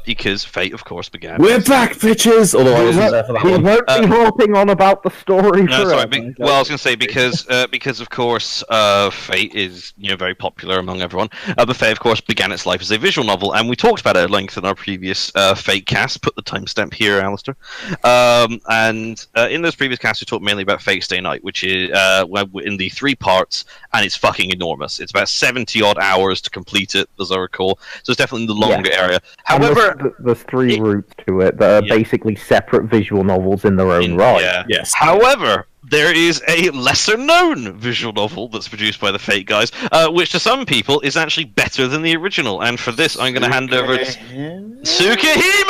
Because Fate, of course, began. We're back, bitches! Although I wasn't there for that one. We won't be harping on about the story forever. Well, I was going to say, because of course, Fate is very popular among everyone. But Fate, of course, began its life as a visual novel, and we talked about it at length in our previous Fate cast. Put the timestamp here, Alastair. And in those previous casts, we talked mainly about Fate Stay Night, which is in the 3 parts, and it's fucking enormous. It's about 70-odd hours to complete it, as I recall. So it's definitely in the longer area. However, there's 3 routes to it that are basically separate visual novels in their own right. Yeah. Yes. However, there is a lesser-known visual novel that's produced by the Fate guys, which to some people is actually better than the original. And for this, I'm going to hand over to Tsukihime.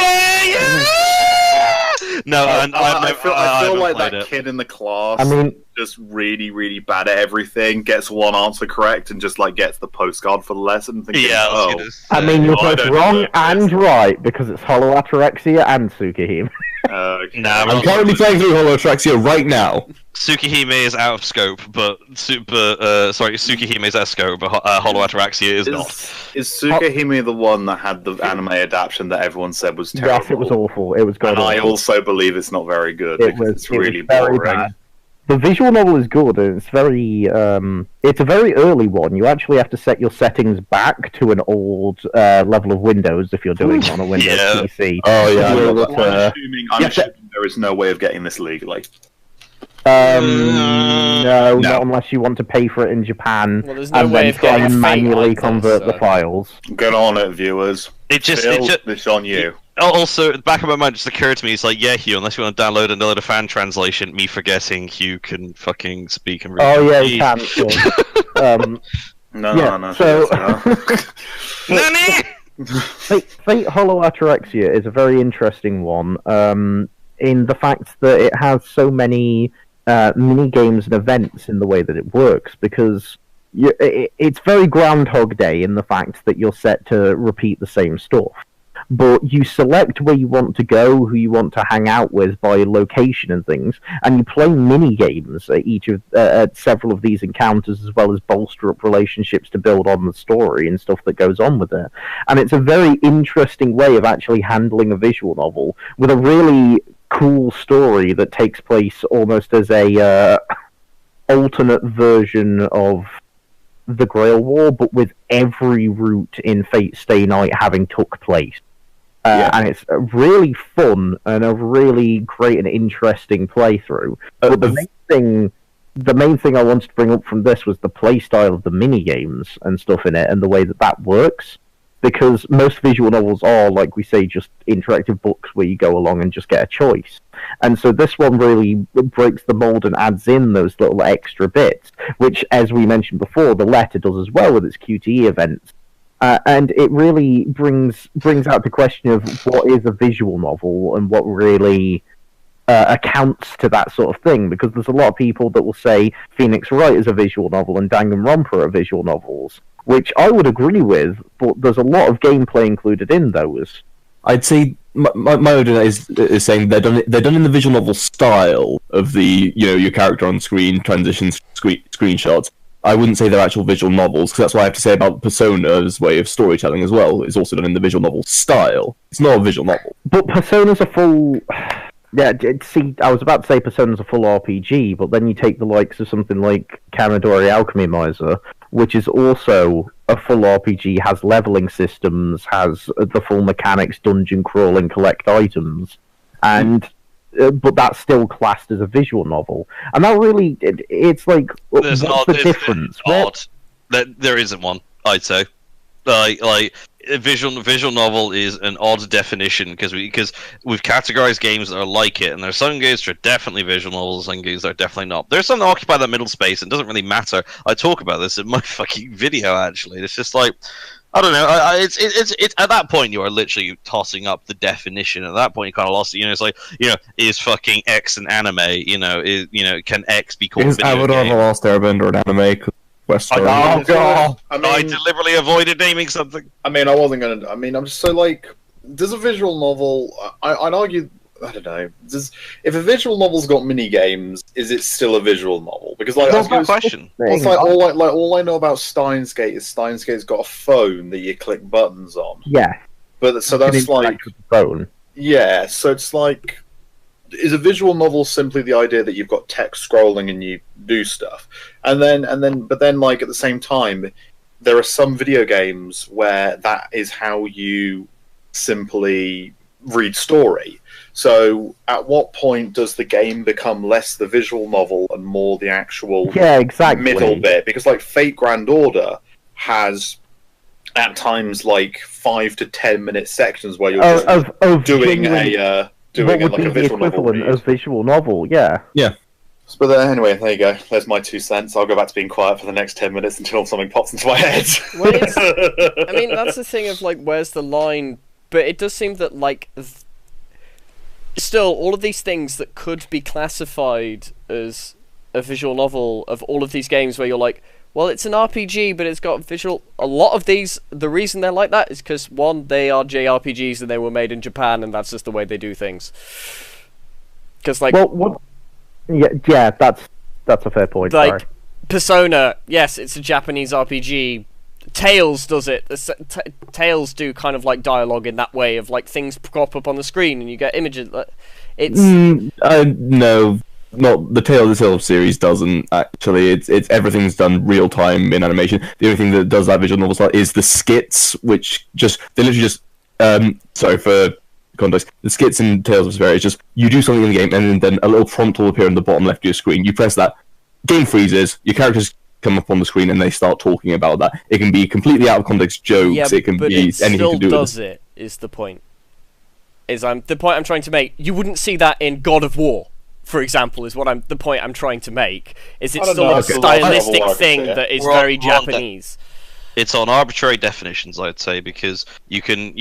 Yeah! No, I feel like that kid in the class. Just really, really bad at everything. Gets one answer correct and just like gets the postcard for the lesson. Thinking, you're both wrong and right, because it's Hollow Ataraxia and Tsukihime. I'm currently playing through Hollow Ataraxia right now. Tsukihime is out of scope, but Tsukihime is out of scope, but Hollow Ataraxia is not. Is Tsukihime the one that had the anime adaptation that everyone said was terrible? Yes, it was awful. It was good. And I also believe it's not very good. It's really boring. The visual novel is good, and it's very it's a very early one. You actually have to set your settings back to an old level of Windows if you're doing it on a Windows PC. Oh yeah. I'm assuming there is no way of getting this legally. No, not unless you want to pay for it in Japan and then try and manually convert the files. Get on it, viewers. It's on you. Also, the back of my mind just occurred to me, it's like, yeah, Hugh, unless you want to download another fan translation, me forgetting Hugh can fucking speak and read. Oh yeah, he can. Sure. No. So, Nani? Fate Hollow Ataraxia is a very interesting one, in the fact that it has so many mini games and events in the way that it works, because it's very Groundhog Day in the fact that you're set to repeat the same stuff. But you select where you want to go, who you want to hang out with by location and things, and you play mini games at several of these encounters, as well as bolster up relationships to build on the story and stuff that goes on with it. And it's a very interesting way of actually handling a visual novel with a really cool story that takes place almost as a alternate version of the Grail War, but with every route in Fate Stay Night having took place. And it's really fun and a really great and interesting playthrough. But the main thing I wanted to bring up from this was the playstyle of the mini games and stuff in it, and the way that works. Because most visual novels are, like we say, just interactive books where you go along and just get a choice. And so this one really breaks the mold and adds in those little extra bits, which, as we mentioned before, the letter does as well with its QTE events. And it really brings out the question of what is a visual novel and what really accounts to that sort of thing. Because there's a lot of people that will say Phoenix Wright is a visual novel and Danganronpa are visual novels, which I would agree with, but there's a lot of gameplay included in those. I'd say my audience is saying they're done in the visual novel style of the your character on screen transitions screenshots. I wouldn't say they're actual visual novels, because that's what I have to say about Persona's way of storytelling as well. It's also done in the visual novel style. It's not a visual novel. But Persona's a full... Yeah, see, I was about to say Persona's a full RPG, but then you take the likes of something like Kamidori Alchemy Miser, which is also a full RPG, has leveling systems, has the full mechanics, dungeon crawling, collect items, and... but that's still classed as a visual novel, and that really, it's like, what's the difference? There isn't one, I'd say. Like a visual novel is an odd definition because we've categorized games that are like it, and there's some games that are definitely visual novels, and games that are definitely not. There's some that occupy that middle space, and it doesn't really matter. I talk about this in my fucking video actually. It's just like, I don't know. It's at that point you are literally tossing up the definition. At that point you kind of lost it. It's like, is fucking X an anime? Can X be called? Is Avatar: The Last Airbender an anime? Oh god! I deliberately avoided naming something. I'm just so like, does a visual novel? I'd argue. I don't know. If a visual novel's got mini games, is it still a visual novel? Because like, that's my question. It's like all I know about Steins Gate is Steins Gate's got a phone that you click buttons on. Yeah. But so that's like with the phone. Yeah. So it's like, is a visual novel simply the idea that you've got text scrolling and you do stuff, but then like at the same time, there are some video games where that is how you simply read story. So, at what point does the game become less the visual novel and more the actual middle bit? Because, like, Fate Grand Order has, at times, like 5 to 10 minute sections where you're just doing a visual novel. Of visual novel, yeah. Yeah. But anyway, there you go. There's my 2 cents. I'll go back to being quiet for the next 10 minutes until something pops into my head. Well, I mean, that's the thing of, like, where's the line? But it does seem that, like, still, all of these things that could be classified as a visual novel of all of these games where you're like, well, it's an RPG, but it's got visual... A lot of these, the reason they're like that is because, one, they are JRPGs and they were made in Japan, and that's just the way they do things. Because, like... Well, yeah, that's a fair point. Like, sorry. Persona, yes, it's a Japanese RPG. Tales does it. Tales do kind of like dialogue in that way of like things crop up on the screen and you get images. It's no. not the Tale series doesn't actually. It's everything's done real time in animation. The only thing that does that visual novel style is the skits, which they literally just sorry for context. The skits in Tales of Vesperia is just you do something in the game, and then a little prompt will appear on the bottom left of your screen. You press that, game freezes, your characters come up on the screen, and they start talking about that. It can be completely out of context jokes. It can be anything to do with it. Is the point? The point I'm trying to make. You wouldn't see that in God of War, for example, is the point I'm trying to make. Is it's still a stylistic thing that is very Japanese. It's on arbitrary definitions, I'd say, because you can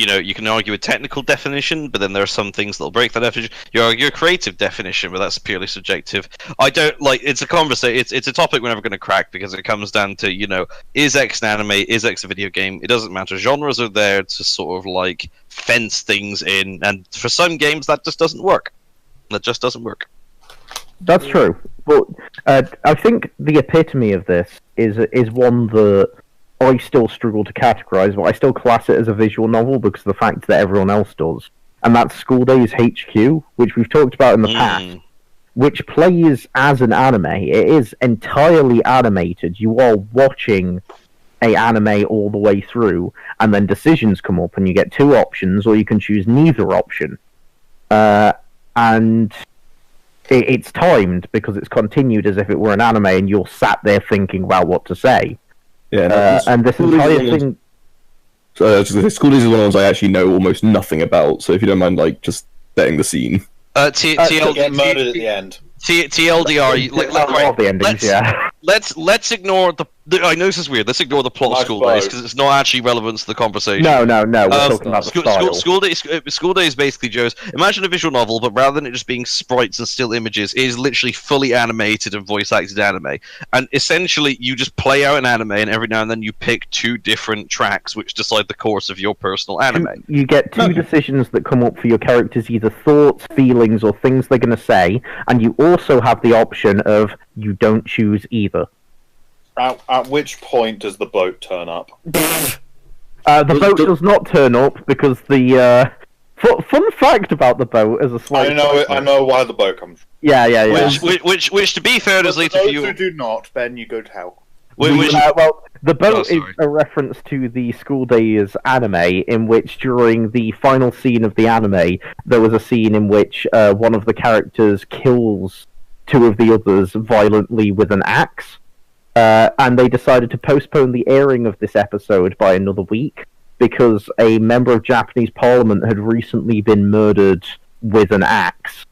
argue a technical definition, but then there are some things that'll break that definition. You argue a creative definition, but that's purely subjective. I don't like. It's a conversation. It's a topic we're never going to crack because it comes down to is X an anime? Is X a video game? It doesn't matter. Genres are there to sort of like fence things in, and for some games that just doesn't work. That just doesn't work. That's true. But I think the epitome of this is one that I still struggle to categorize, but I still class it as a visual novel because of the fact that everyone else does. And that's School Days HQ, which we've talked about in the past, which plays as an anime. It is entirely animated. You are watching an anime all the way through, and then decisions come up, and you get two options, or you can choose neither option. And it's timed because it's continued as if it were an anime, and you're sat there thinking about what to say. Yeah, and this entire thing. School Days is one of the ones I actually know almost nothing about. So if you don't mind, like just setting the scene. Get murdered at the end. TLDR. Let's ignore the. I know this is weird. Let's ignore the plot of School Days because it's not actually relevant to the conversation. No. We're talking about the style. School Days basically, Joe's. Imagine a visual novel, but rather than it just being sprites and still images, it is literally fully animated and voice acted anime. And essentially, you just play out an anime, and every now and then you pick two different tracks which decide the course of your personal anime. You get two decisions that come up for your characters, either thoughts, feelings, or things they're going to say, and you also have the option of you don't choose either. At which point does the boat turn up? The boat does not turn up because the fun fact about the boat is a slight. I know why the boat comes. Yeah. Which to be fair, does lead to you. Who do not, Ben, you go to hell. The boat is a reference to the School Days anime, in which during the final scene of the anime, there was a scene in which one of the characters kills two of the others violently with an axe. And they decided to postpone the airing of this episode by another week because a member of Japanese Parliament had recently been murdered with an axe,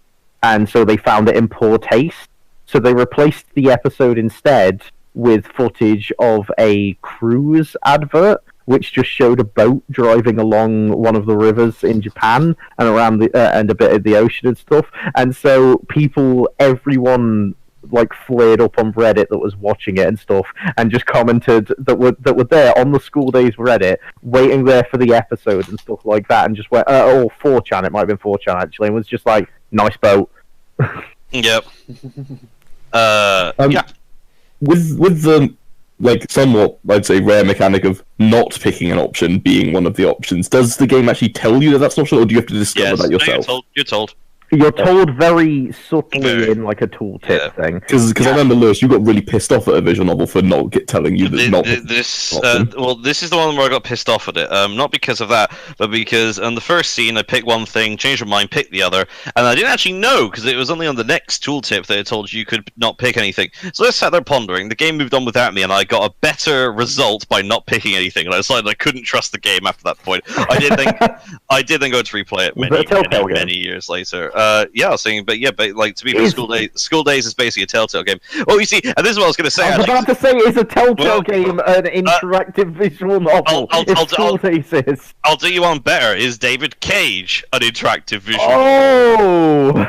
and so they found it in poor taste. So they replaced the episode instead with footage of a cruise advert, which just showed a boat driving along one of the rivers in Japan and around and a bit of the ocean and stuff. And so everyone flared up on Reddit that was watching it and stuff, and just commented that were there on the School Days Reddit, waiting there for the episode and stuff like that, and just went, 4chan, it might have been 4chan actually, and was just like, nice boat. Yep. Yeah. With the somewhat, I'd say, rare mechanic of not picking an option being one of the options, does the game actually tell you that that's an option, or do you have to discover that yourself? No, you're told. You're told very subtly in a tooltip thing. Because I remember, Lewis, you got really pissed off at a visual novel for not telling you that this is the one where I got pissed off at it. Not because of that, but because on the first scene I picked one thing, changed my mind, picked the other, and I didn't actually know because it was only on the next tooltip that it told you could not pick anything. So I sat there pondering. The game moved on without me, and I got a better result by not picking anything. And I decided I couldn't trust the game after that point. I did then go to replay it many years later. I was saying, but to be fair, School Days is basically a Telltale game. Oh, you see, and this is what I was going to say. I was about to say it's a Telltale game, an interactive visual novel. I'll do you one better. Is David Cage an interactive visual novel?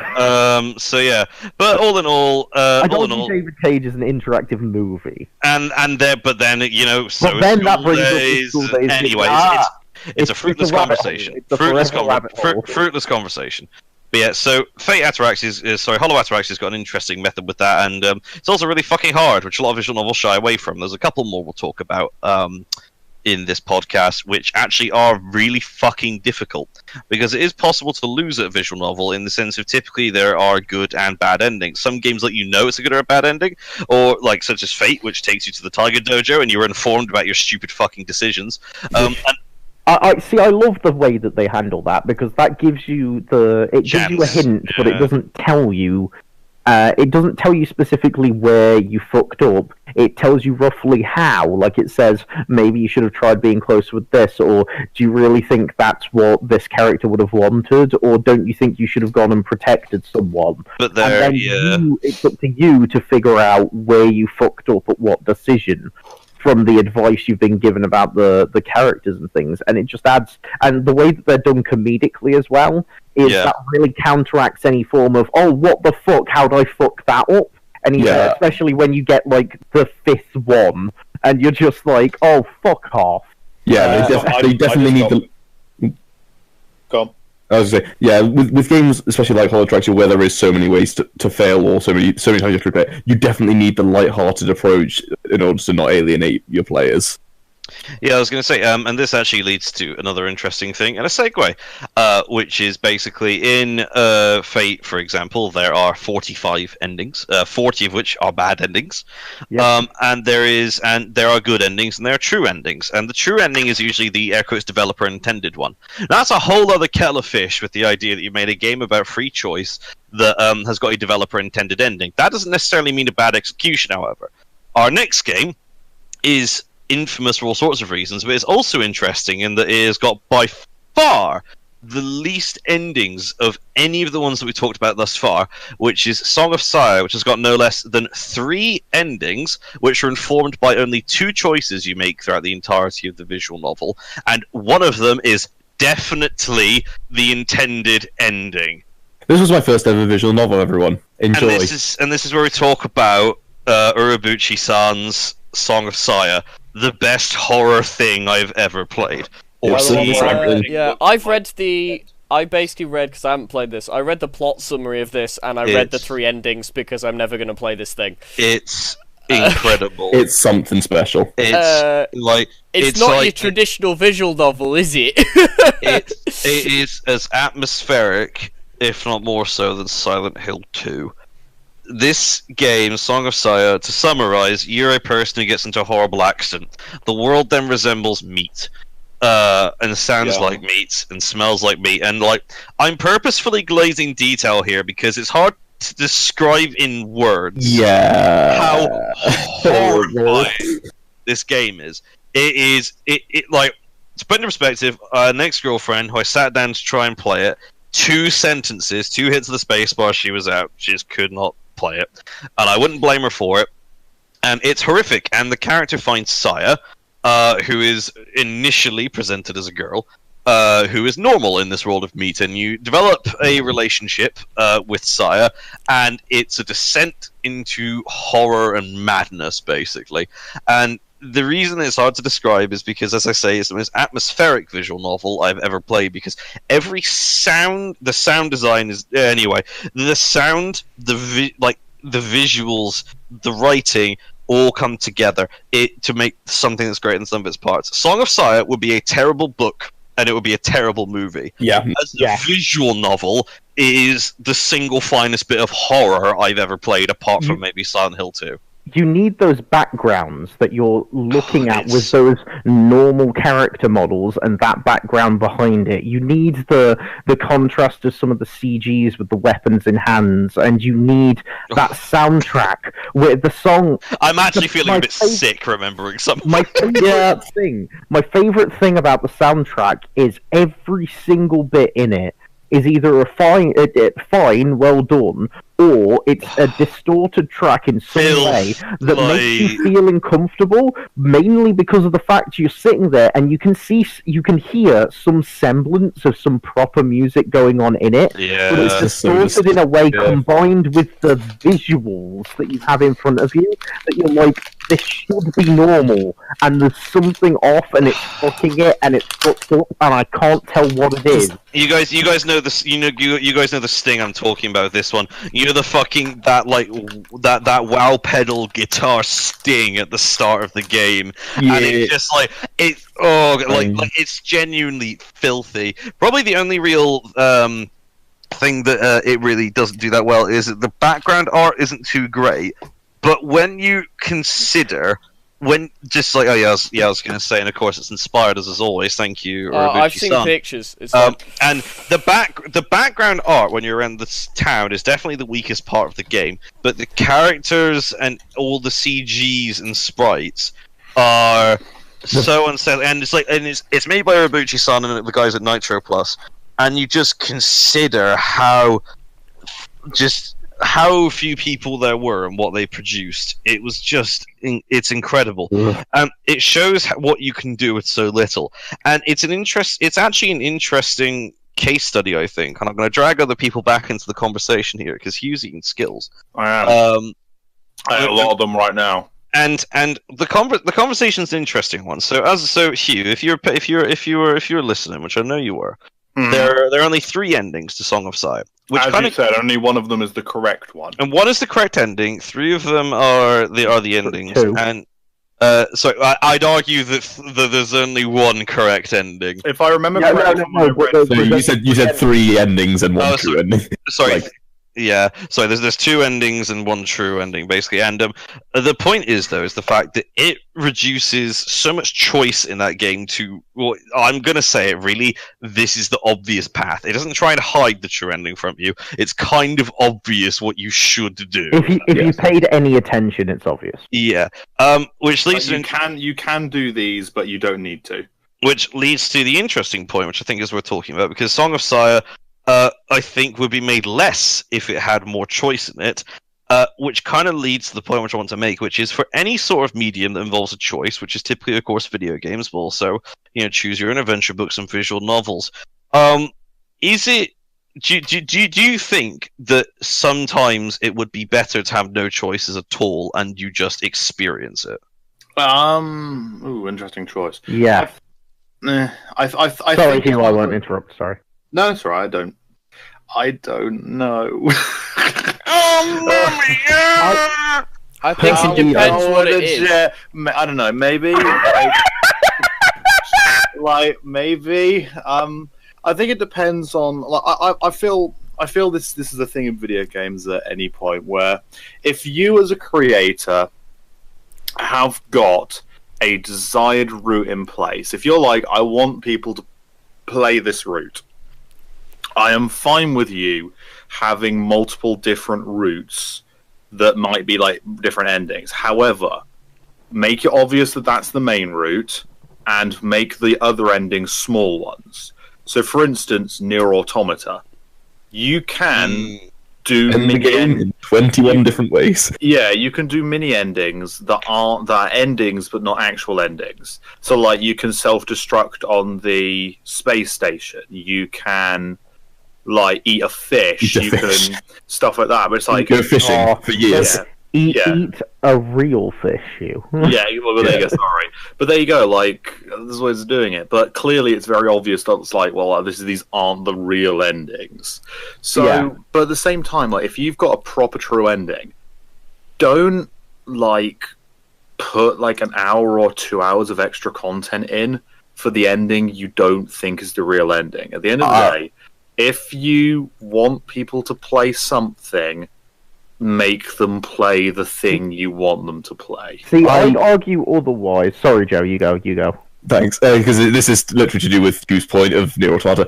So yeah, but all in all, I don't think David Cage is an interactive movie. So but then that brings up School Days. Anyways, it's a fruitless conversation. Fruitless conversation. But yeah, so Hollow Ataraxis has got an interesting method with that, and it's also really fucking hard, which a lot of visual novels shy away from. There's a couple more we'll talk about in this podcast, which actually are really fucking difficult, because it is possible to lose a visual novel in the sense of typically there are good and bad endings. Some games let you know it's a good or a bad ending, or like such as Fate, which takes you to the Tiger Dojo and you're informed about your stupid fucking decisions. And I see. I love the way that they handle that, because that gives you gives you a hint, but it doesn't tell you. It doesn't tell you specifically where you fucked up. It tells you roughly how. Like, it says, maybe you should have tried being closer with this, or do you really think that's what this character would have wanted, or don't you think you should have gone and protected someone? But there, it's up to you to figure out where you fucked up at what decision, from the advice you've been given about the characters and things. And it just adds, and the way that they're done comedically as well, is that really counteracts any form of, oh, what the fuck, how'd I fuck that up? And especially when you get, like, the 5th one, and you're just like, oh, fuck off. Yeah, they definitely need the... Go on. I was going to say, yeah, with games, especially like Hollow Tractor, where there is so many ways to fail, or so many times you have to repair, you definitely need the light-hearted approach in order to not alienate your players. Yeah, I was going to say, and this actually leads to another interesting thing, and a segue, which is basically in Fate, for example, there are 45 endings, 40 of which are bad endings, and there are good endings and there are true endings, and the true ending is usually the air quotes developer intended one. Now, that's a whole other kettle of fish with the idea that you made a game about free choice that has got a developer intended ending. That doesn't necessarily mean a bad execution, however. Our next game is infamous for all sorts of reasons, but it's also interesting in that it has got by far the least endings of any of the ones that we talked about thus far, which is Song of Sire, which has got no less than 3 endings, which are informed by only 2 choices you make throughout the entirety of the visual novel, and one of them is definitely the intended ending. This was my first ever visual novel, everyone. Enjoy. And this is where we talk about Urobuchi-san's Song of Sire, the best horror thing I've ever played. Awesome. I basically read, because I haven't played this, I read the plot summary of this, and I read the 3 endings because I'm never going to play this thing. It's incredible. It's something special. It's not your traditional visual novel, is it? it is as atmospheric, if not more so, than Silent Hill 2. This game, Song of Sire, to summarize, you're a person who gets into a horrible accident. The world then resembles meat. And sounds like meat, and smells like meat. And, like, I'm purposefully glazing detail here because it's hard to describe in words how horrifying this game is. It like, to put in perspective, an ex-girlfriend who I sat down to try and play it, 2 sentences, 2 hits of the spacebar, she was out. She just could not play it, and I wouldn't blame her for it. And it's horrific. And the character finds Saya, who is initially presented as a girl, who is normal in this world of meat, and you develop a relationship with Saya, and it's a descent into horror and madness, basically. And the reason it's hard to describe is because, as I say, it's the most atmospheric visual novel I've ever played, because every sound, the sound design is... Anyway, the sound, the visuals, the writing all come together to make something that's great in some of its parts. Song of Sire would be a terrible book, and it would be a terrible movie. As a visual novel, it is the single finest bit of horror I've ever played, apart from maybe Silent Hill 2. You need those backgrounds that you're looking at with those normal character models and that background behind it. You need the contrast of some of the CGs with the weapons in hands, and you need that soundtrack with the song. I'm actually feeling a bit sick remembering something. My favorite thing about the soundtrack is every single bit in it is either a fine, well done, or it's a distorted track in some way that makes you feel uncomfortable, mainly because of the fact you're sitting there and you can hear some semblance of some proper music going on in it, but it's distorted in a way combined with the visuals that you have in front of you that you're like, this should be normal, and there's something off, and it's fucking it, and it's fucked up, and I can't tell what it is. You guys know this. You guys know the sting I'm talking about. This one. You know the fucking that wow pedal guitar sting at the start of the game, and it's just like it. Oh, like it's genuinely filthy. Probably the only real thing that it really doesn't do that well is that the background art isn't too great. But when you consider, just like I was going to say, and of course it's inspired us as always. Thank you. I've seen pictures. It's and the background art when you're around the town is definitely the weakest part of the game. But the characters and all the CGs and sprites are so unsettling. And it's made by Urobuchi-san and the guys at Nitro Plus. And you just consider how few people there were and what they produced. It was just, it's incredible. It shows what you can do with so little, and it's actually an interesting case study, I think. And I'm going to drag other people back into the conversation here because Hugh's eating skills. I am. I have a lot of them right now. And the conversation's an interesting one. So Hugh, if you're listening, which I know you were. There are only 3 endings to Song of Fire. Which as you said, only one of them is the correct one. And one is the correct ending. 3 of them are the endings. 2. And so I'd argue that there's only one correct ending. If I remember correctly, so you said 3 endings and 1 true ending. Sorry. Yeah, so there's 2 endings and 1 true ending, basically. And the point is the fact that it reduces so much choice in that game to, well, I'm going to say it really, this is the obvious path. It doesn't try and hide the true ending from you. It's kind of obvious what you should do. If you paid any attention, it's obvious. Yeah. Which leads to... You can do these, but you don't need to. Which leads to the interesting point, which I think is we're talking about, because Song of Fire... I think would be made less if it had more choice in it, which kind of leads to the point which I want to make, which is for any sort of medium that involves a choice, which is typically, of course, video games, but also, choose your own adventure books and visual novels. Is it? Do you think that sometimes it would be better to have no choices at all and you just experience it? Interesting choice. Yeah. Sorry, Hugh, I won't interrupt. Sorry. No, that's all right. I don't know. I think it depends what it is. I don't know. Maybe. Maybe. I think it depends on. I feel this is the thing in video games at any point where if you as a creator have got a desired route in place, if you're like, I want people to play this route, I am fine with you having multiple different routes that might be like different endings. However, make it obvious that that's the main route and make the other endings small ones. So, for instance, Nier Automata, you can do mini in 21 different ways. Yeah, you can do mini endings that are endings but not actual endings. So, like, you can self-destruct on the space station. You can like eat a fish, can stuff like that. But it's like go fishing for years. Eat a real fish, you. Yeah, well, there you go. Sorry, but there you go. Like, there's ways of doing it, but clearly it's very obvious that it's like, well, these aren't the real endings. So, but at the same time, like, if you've got a proper true ending, don't like put like an hour or 2 hours of extra content in for the ending you don't think is the real ending. At the end of the day, if you want people to play something, make them play the thing you want them to play. See, I'd argue otherwise. Sorry, Joe, you go. Thanks, because this is literally to do with Hugh's point of Nier Automata.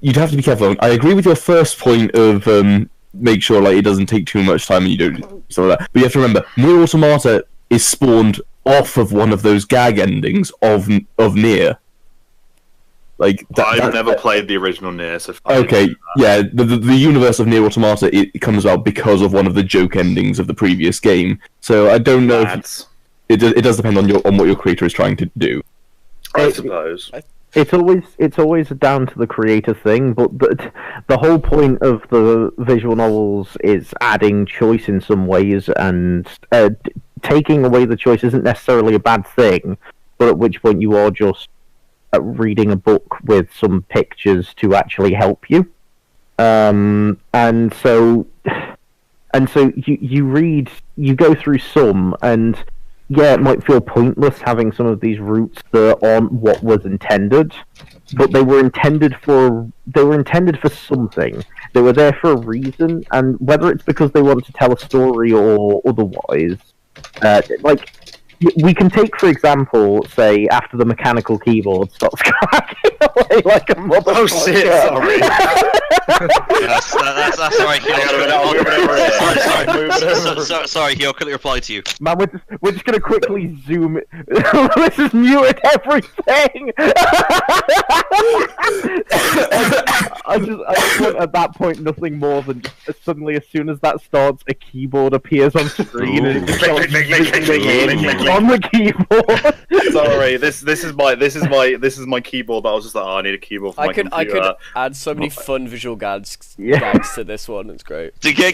You'd have to be careful. I agree with your first point of make sure like it doesn't take too much time and you don't stuff like that. But you have to remember, Nier Automata is spawned off of one of those gag endings of Nier. Like I've never played the original Nier. So okay, yeah, the universe of Nier Automata it comes about because of one of the joke endings of the previous game. So I don't know if it does depend on what your creator is trying to do. I suppose it's always down to the creator thing, but the whole point of the visual novels is adding choice in some ways and taking away the choice isn't necessarily a bad thing, but at which point you are just reading a book with some pictures to actually help you. And so you go through some, and yeah, it might feel pointless having some of these routes that aren't what was intended, but they were intended for something. They were there for a reason, and whether it's because they want to tell a story or otherwise, like, we can take, for example, say, after the mechanical keyboard starts cracking away like a motherfucker. Oh shit, sorry. That's alright, Hugh. Sorry, Hugh, I couldn't reply to you. Man, we're just gonna quickly zoom. Let's just mute everything. I just want at that point nothing more than suddenly, as soon as that starts, a keyboard appears on screen and it's on the keyboard. Sorry, this is my keyboard. That I was just like, oh, I need a keyboard for my computer. I could add so many fun visual gags to this one. It's great. To get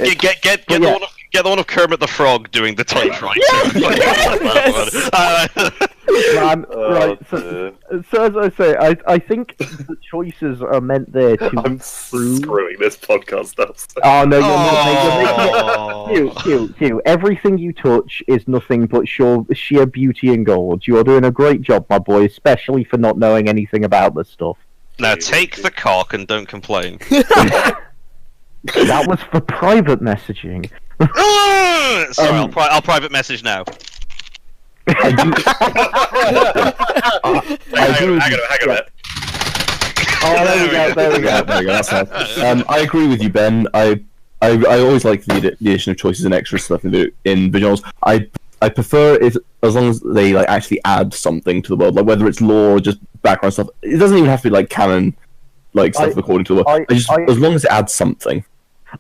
the one of Kermit the Frog doing the typewriter. Man, right. So as I say, I think the choices are meant there to. I'm screwing this podcast up. So. Oh no, you're not. Hugh, everything you touch is nothing but sheer beauty and gold. You are doing a great job, my boy, especially for not knowing anything about this stuff. Now take the cock and don't complain. That was for private messaging. Sorry, I'll private message now. Hang on a minute. Oh, there we go. That's nice. I agree with you, Ben. I always like the addition of choices and extra stuff in visuals. I prefer it as long as they like actually add something to the world, like whether it's lore or just background stuff. It doesn't even have to be like canon, like stuff according to the world. As long as it adds something.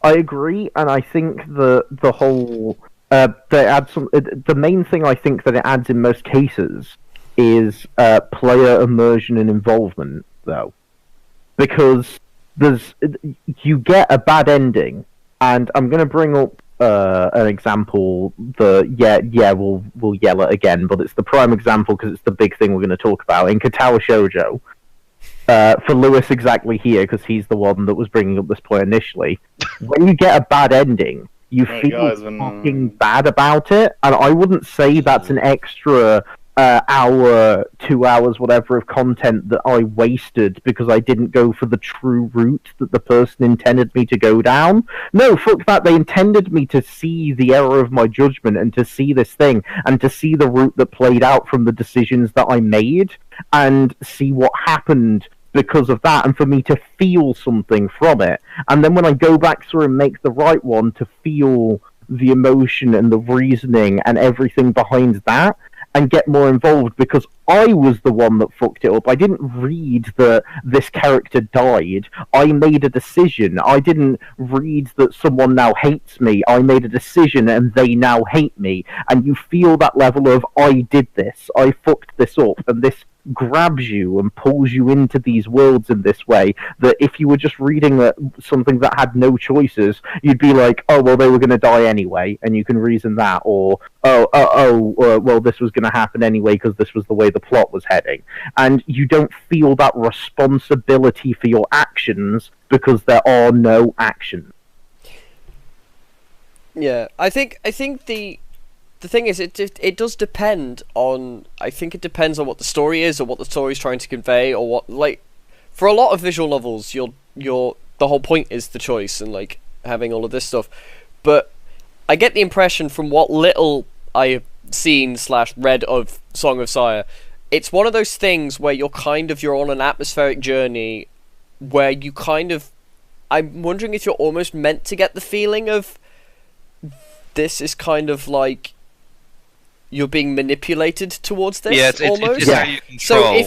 I agree, and I think the whole they add some. The main thing I think that it adds in most cases is player immersion and involvement, though, because you get a bad ending, and I'm going to bring up an example. We'll yell it again, but it's the prime example because it's the big thing we're going to talk about in Katawa Shoujo. For Lewis exactly here, because he's the one that was bringing up this point initially. When you get a bad ending, you feel fucking bad about it, and I wouldn't say that's an extra hour, 2 hours, whatever of content that I wasted because I didn't go for the true route that the person intended me to go down. No, fuck that. They intended me to see the error of my judgment and to see this thing and to see the route that played out from the decisions that I made and see what happened because of that, and for me to feel something from it. And then when I go back through and make the right one, to feel the emotion and the reasoning and everything behind that, and get more involved, because I was the one that fucked it up. I didn't read that this character died. I made a decision. I didn't read that someone now hates me. I made a decision and they now hate me. And you feel that level of, I did this. I fucked this up. And this grabs you and pulls you into these worlds in this way, that if you were just reading something that had no choices, you'd be like, oh, well, they were going to die anyway, and you can reason that, or well, this was going to happen anyway because this was the way the plot was heading, and you don't feel that responsibility for your actions because there are no actions. Yeah, I think the thing is, it does depend on. I think it depends on what the story is, or what the story's trying to convey, or what, like, for a lot of visual novels, the whole point is the choice and like having all of this stuff. But I get the impression from what little I have seen / read of Song of Sire, it's one of those things where you're on an atmospheric journey where you kind of. I'm wondering if you're almost meant to get the feeling of this is kind of like you're being manipulated towards this. Yeah, it's almost. How you control,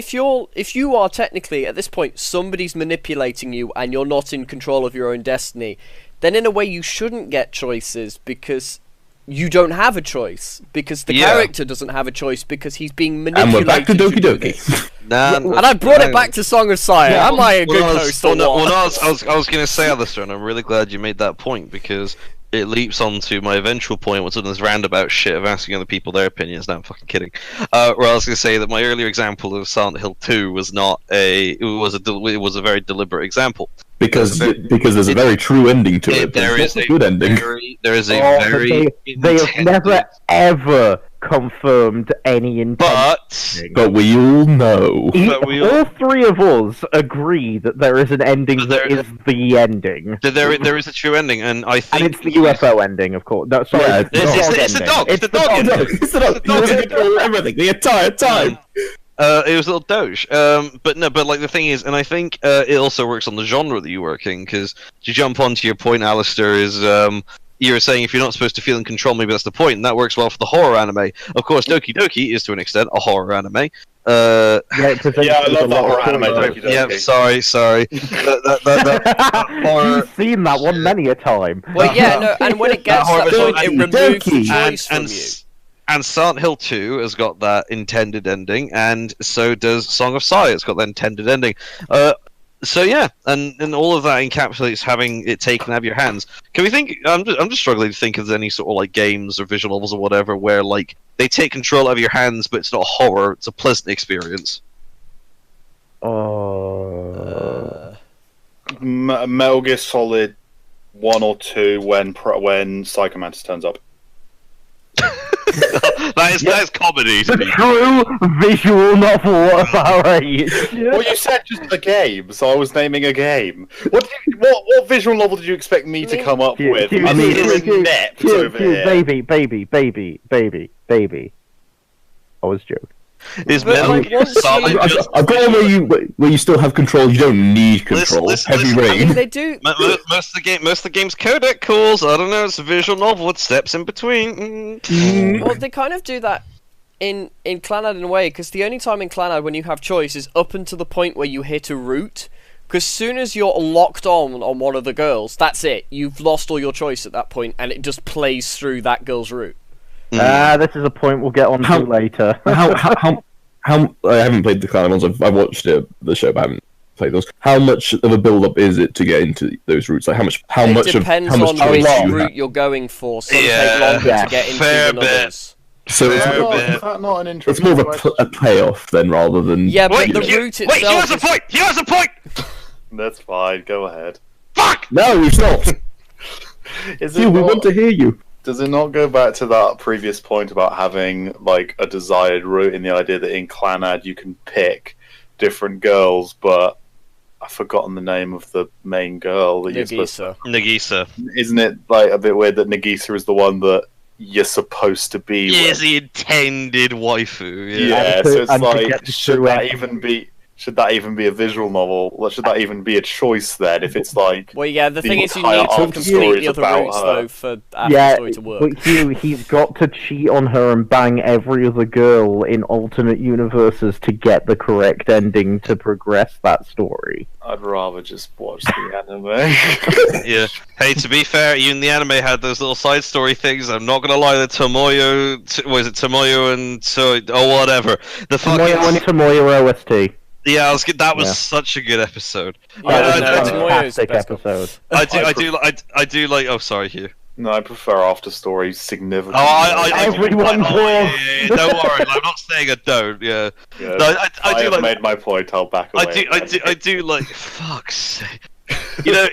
so if you are technically at this point somebody's manipulating you and you're not in control of your own destiny, then in a way you shouldn't get choices because you don't have a choice, because the character doesn't have a choice because he's being manipulated. And we're back to Doki Doki. And I brought it back to Song of Sire. Am I a good host or what? I was going to say, Alastair, and I'm really glad you made that point, because it leaps onto my eventual point, what's on this roundabout shit of asking other people their opinions. No, I'm fucking kidding. Where I was going to say that my earlier example of Silent Hill 2 was not it was a very deliberate example. Because there's a very true ending to it. There is a good ending. There is a very. They have never ever confirmed any intent. But we all know. All three of us agree that there is an ending that is the ending. There is a true ending, and I think. And it's the UFO ending, of course. No, sorry, Yeah, it's the dog. It's the dog. It's the dog. He was in control of everything the entire time. It was a little doge, but like the thing is, and I think it also works on the genre that you work in, because to jump onto your point, Alastair, is you were saying if you're not supposed to feel in control, maybe that's the point, and that works well for the horror anime. Of course, Doki Doki is to an extent a horror anime. I love that horror anime. Doki Doki. Yeah, sorry. Horror... You've seen that one many a time. Well, yeah, no, and when it gets to that point, it removes the choice from you. And Silent Hill 2 has got that intended ending, and so does Song of Fire. It's got that intended ending. So yeah, and all of that encapsulates having it taken out of your hands. Can we think? I'm just struggling to think of any sort of like games or visual novels or whatever where like they take control out of your hands, but it's not horror; it's a pleasant experience. Metal Gear Solid 1 or 2 when Psycho Mantis turns up. that is comedy. The true visual novel of our age. Well, you said just a game, so I was naming a game. What visual novel did you expect me to come up with? Hugh, baby. I was joking. Is like, I've got one where you still have control. You don't need control. Heavy Rain. I mean, they do. Most of the game's codec calls. I don't know. It's a visual novel with steps in between. Well, they kind of do that in Clannad in a way, because the only time in Clannad when you have choice is up until the point where you hit a route. Because soon as you're locked on one of the girls, that's it. You've lost all your choice at that point, and it just plays through that girl's route. This is a point we'll get on to later. How I haven't played the Clan ones. I've watched the show, but I haven't played those. How much of a build-up is it to get into those routes? Like It depends on which route you're going for. Some take longer to get into than others. So is that not an interesting it's more of a payoff then, rather than but the route itself. Wait, he has a point. That's fine. Go ahead. Fuck! No, we stopped. We want to hear you. Does it not go back to that previous point about having like a desired route, in the idea that in Clannad you can pick different girls, but I've forgotten the name of the main girl that Nagisa. Isn't it like a bit weird that Nagisa is the one that you're supposed to be with? Is the intended waifu. Yeah, so it's like, should that even be a visual novel? Should that even be a choice then? If it's like, well, yeah, the thing is, you need to complete the other routes though for the story to work. But Hugh, he's got to cheat on her and bang every other girl in alternate universes to get the correct ending to progress that story. I'd rather just watch the anime. Yeah. Hey, to be fair, even the anime had those little side story things. I'm not gonna lie, the Tomoyo, Tomoyo and whatever. The fucking Tomoyo OST. Yeah, that was such a good episode. Fantastic episode. I do like. Oh, sorry, Hugh. No, I prefer After Story significantly. Everyone don't worry, I'm not saying I don't. Yeah. No, I have made my point. I'll back away. I do like. Fuck's sake. You know,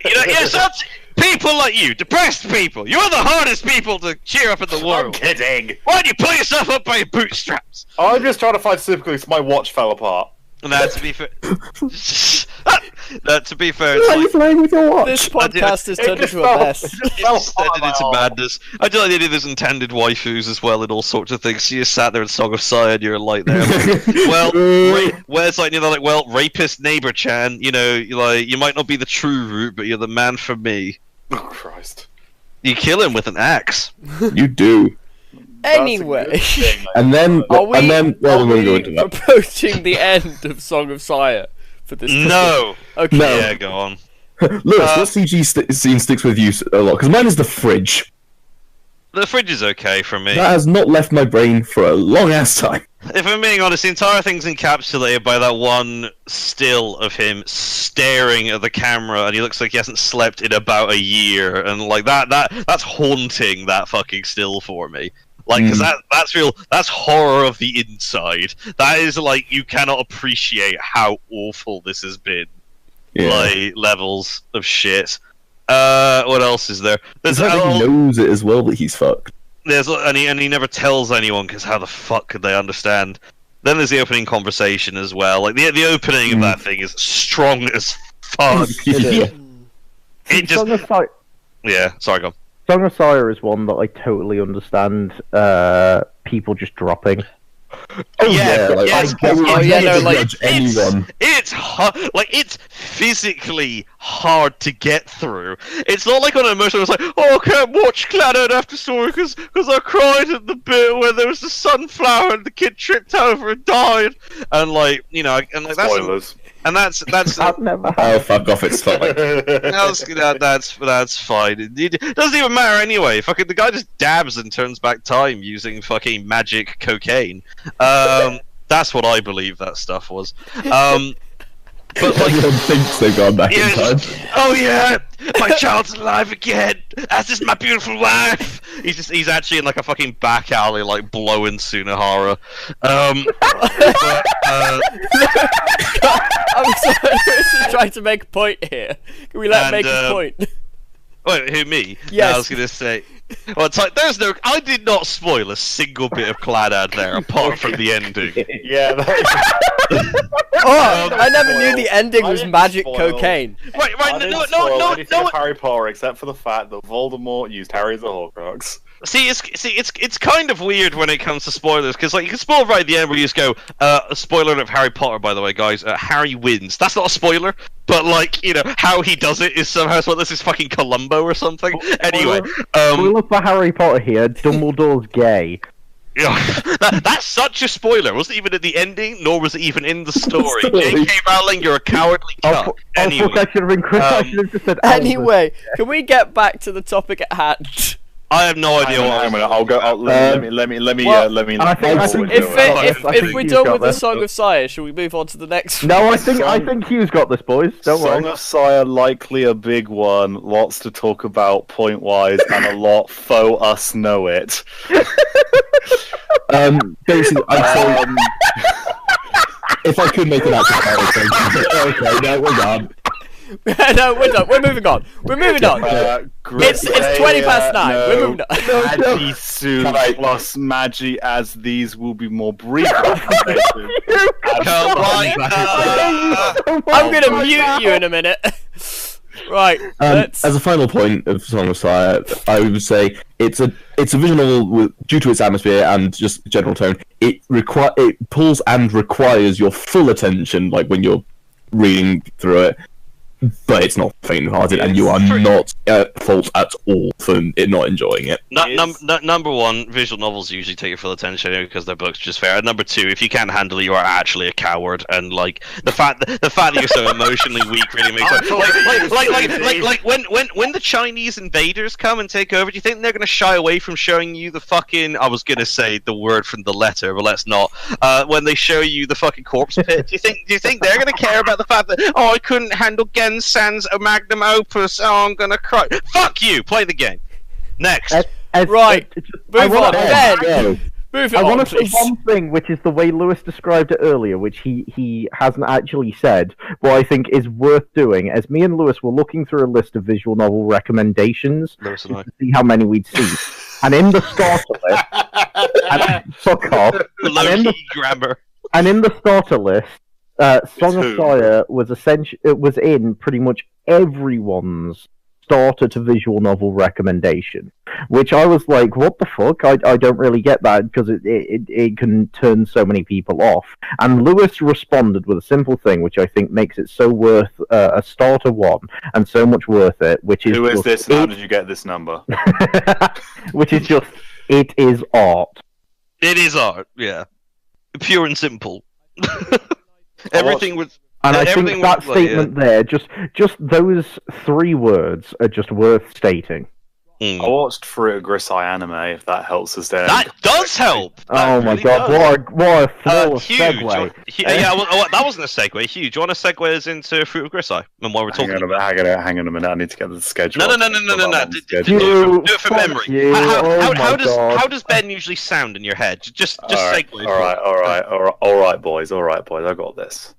such people like you, depressed people. You're the hardest people to cheer up in the world. I'm kidding. Why do you pull yourself up by your bootstraps? I'm just trying to find specifically because my watch fell apart. No, to be fair, Why are you playing with your watch? This podcast has turned into a mess. It's turned into madness. I do like the idea there's intended waifus as well and all sorts of things. So you sat there in Song of Fire and you're like, there. Where's like, rapist neighbor Chan. You know, you might not be the true root, but you're the man for me. Oh Christ! You kill him with an axe. You do. Anyway, and then we're going to go into that. Approaching the end of Song of Fire for this. No. Okay. No. Yeah, go on. Look, what CG scene sticks with you a lot? Because mine is the fridge. The fridge is okay for me. That has not left my brain for a long ass time. If I'm being honest, the entire thing's encapsulated by that one still of him staring at the camera, and he looks like he hasn't slept in about a year, and like that's haunting, that fucking still for me. Like, because that's real, that's horror of the inside. That is like, you cannot appreciate how awful this has been. Yeah. Like, levels of shit. What else is there? There's he knows it as well that he's fucked. And he never tells anyone, because how the fuck could they understand? Then there's the opening conversation as well. Like the opening of that thing is strong as fuck. Yeah. It just yeah. Sorry, go on. Song of Sire is one that I totally understand. People just dropping. Oh yeah, like, yes, anyone. It's hard, like it's physically hard to get through. It's not like on an emotional. It's like, oh, I can't watch Clannad after story because I cried at the bit where there was the sunflower and the kid tripped over and died, and like and like Spoilers. That's I've never Oh, fuck off! It's fine. that's fine. It doesn't even matter anyway. Fucking the guy just dabs and turns back time using fucking magic cocaine. That's what I believe that stuff was. But like, everyone thinks they've gone back in time. Oh yeah, my child's alive again. As is my beautiful wife. He's actually in like a fucking back alley, like blowing Sunahara. I'm sorry, Chris is trying to make a point here. Can we let him make a point? Wait, who, me? Yes. No, I was gonna say. Well, it's like I did not spoil a single bit of Clannad there, apart from the ending. Yeah. I never knew the ending was magic cocaine. Right, no. Harry Potter, except for the fact that Voldemort used Harry as a Horcrux. It's kind of weird when it comes to spoilers, because like you can spoil right at the end where you just go, a spoiler of Harry Potter, by the way, guys. Harry wins. That's not a spoiler, but like how he does it is somehow this is fucking Columbo or something. Anyway, spoiler for Harry Potter here. Dumbledore's gay. Yeah, that's such a spoiler. It wasn't even at the ending, nor was it even in the story. J.K. Rowling, you're a cowardly cuck. Anyway, I should have been Chris. I should have just said. Anyway, can we get back to the topic at hand? I have no idea what. I'll go. Let me. If we're done with the Song of Sire, shall we move on to the next one? No, I think Hugh's got this, boys. Don't worry. Song of Sire, likely a big one. Lots to talk about point wise, and a lot faux us know it. Basically, I'd say if I could make an actual comparison. Okay, no, we're done. No, we're done. We're moving on. It's 20 past 9. We're moving on. Magi soon plus Magi, as these will be more brief. I'm gonna mute you in a minute. Right. As a final point of Song of Sire, I would say it's a visual novel due to its atmosphere and just general tone. It pulls and requires your full attention, like when you're reading through it. But it's not faint-hearted, and you are not at fault at all for it not enjoying it. Number one, visual novels usually take your full attention because their books are just fair. And number two, if you can't handle it, you are actually a coward. And like the fact that you're so emotionally weak really makes sense. Like when the Chinese invaders come and take over, do you think they're gonna shy away from showing you the fucking? I was gonna say the word from the letter, but let's not. When they show you the fucking corpse pit, do you think they're gonna care about the fact that I couldn't handle Sans a magnum opus? Oh, I'm gonna cry. Fuck you! Play the game. Next. Right. Move on. Ben. Move on, I want to please. say one thing, which is the way Lewis described it earlier, which he hasn't actually said, what I think is worth doing. As me and Lewis were looking through a list of visual novel recommendations to see how many we'd see, and in the starter list, fuck off. Grammar. And in the starter list, Song of Sire was in pretty much everyone's starter to visual novel recommendation, which I was like, what the fuck? I don't really get that, because it can turn so many people off. And Lewis responded with a simple thing, which I think makes it so worth a starter one, and so much worth it, which is... Who is this, and how did you get this number? Which is just, it is art. It is art, yeah. Pure and simple. Everything with... And I think that statement there, just those 3 words are just worth stating. Mm. I watched Fruit of Grisai anime, if that helps us there. That does help! That Oh my really god, does. what a flawless Hugh, segue. that wasn't a segue. Hugh, do you want to segue us into Fruit of Grisai and why we're talking Hang on a minute. I need to get the schedule. No. Do it for memory. You. How does Ben usually sound in your head? Just segue. All right, boys. I got this.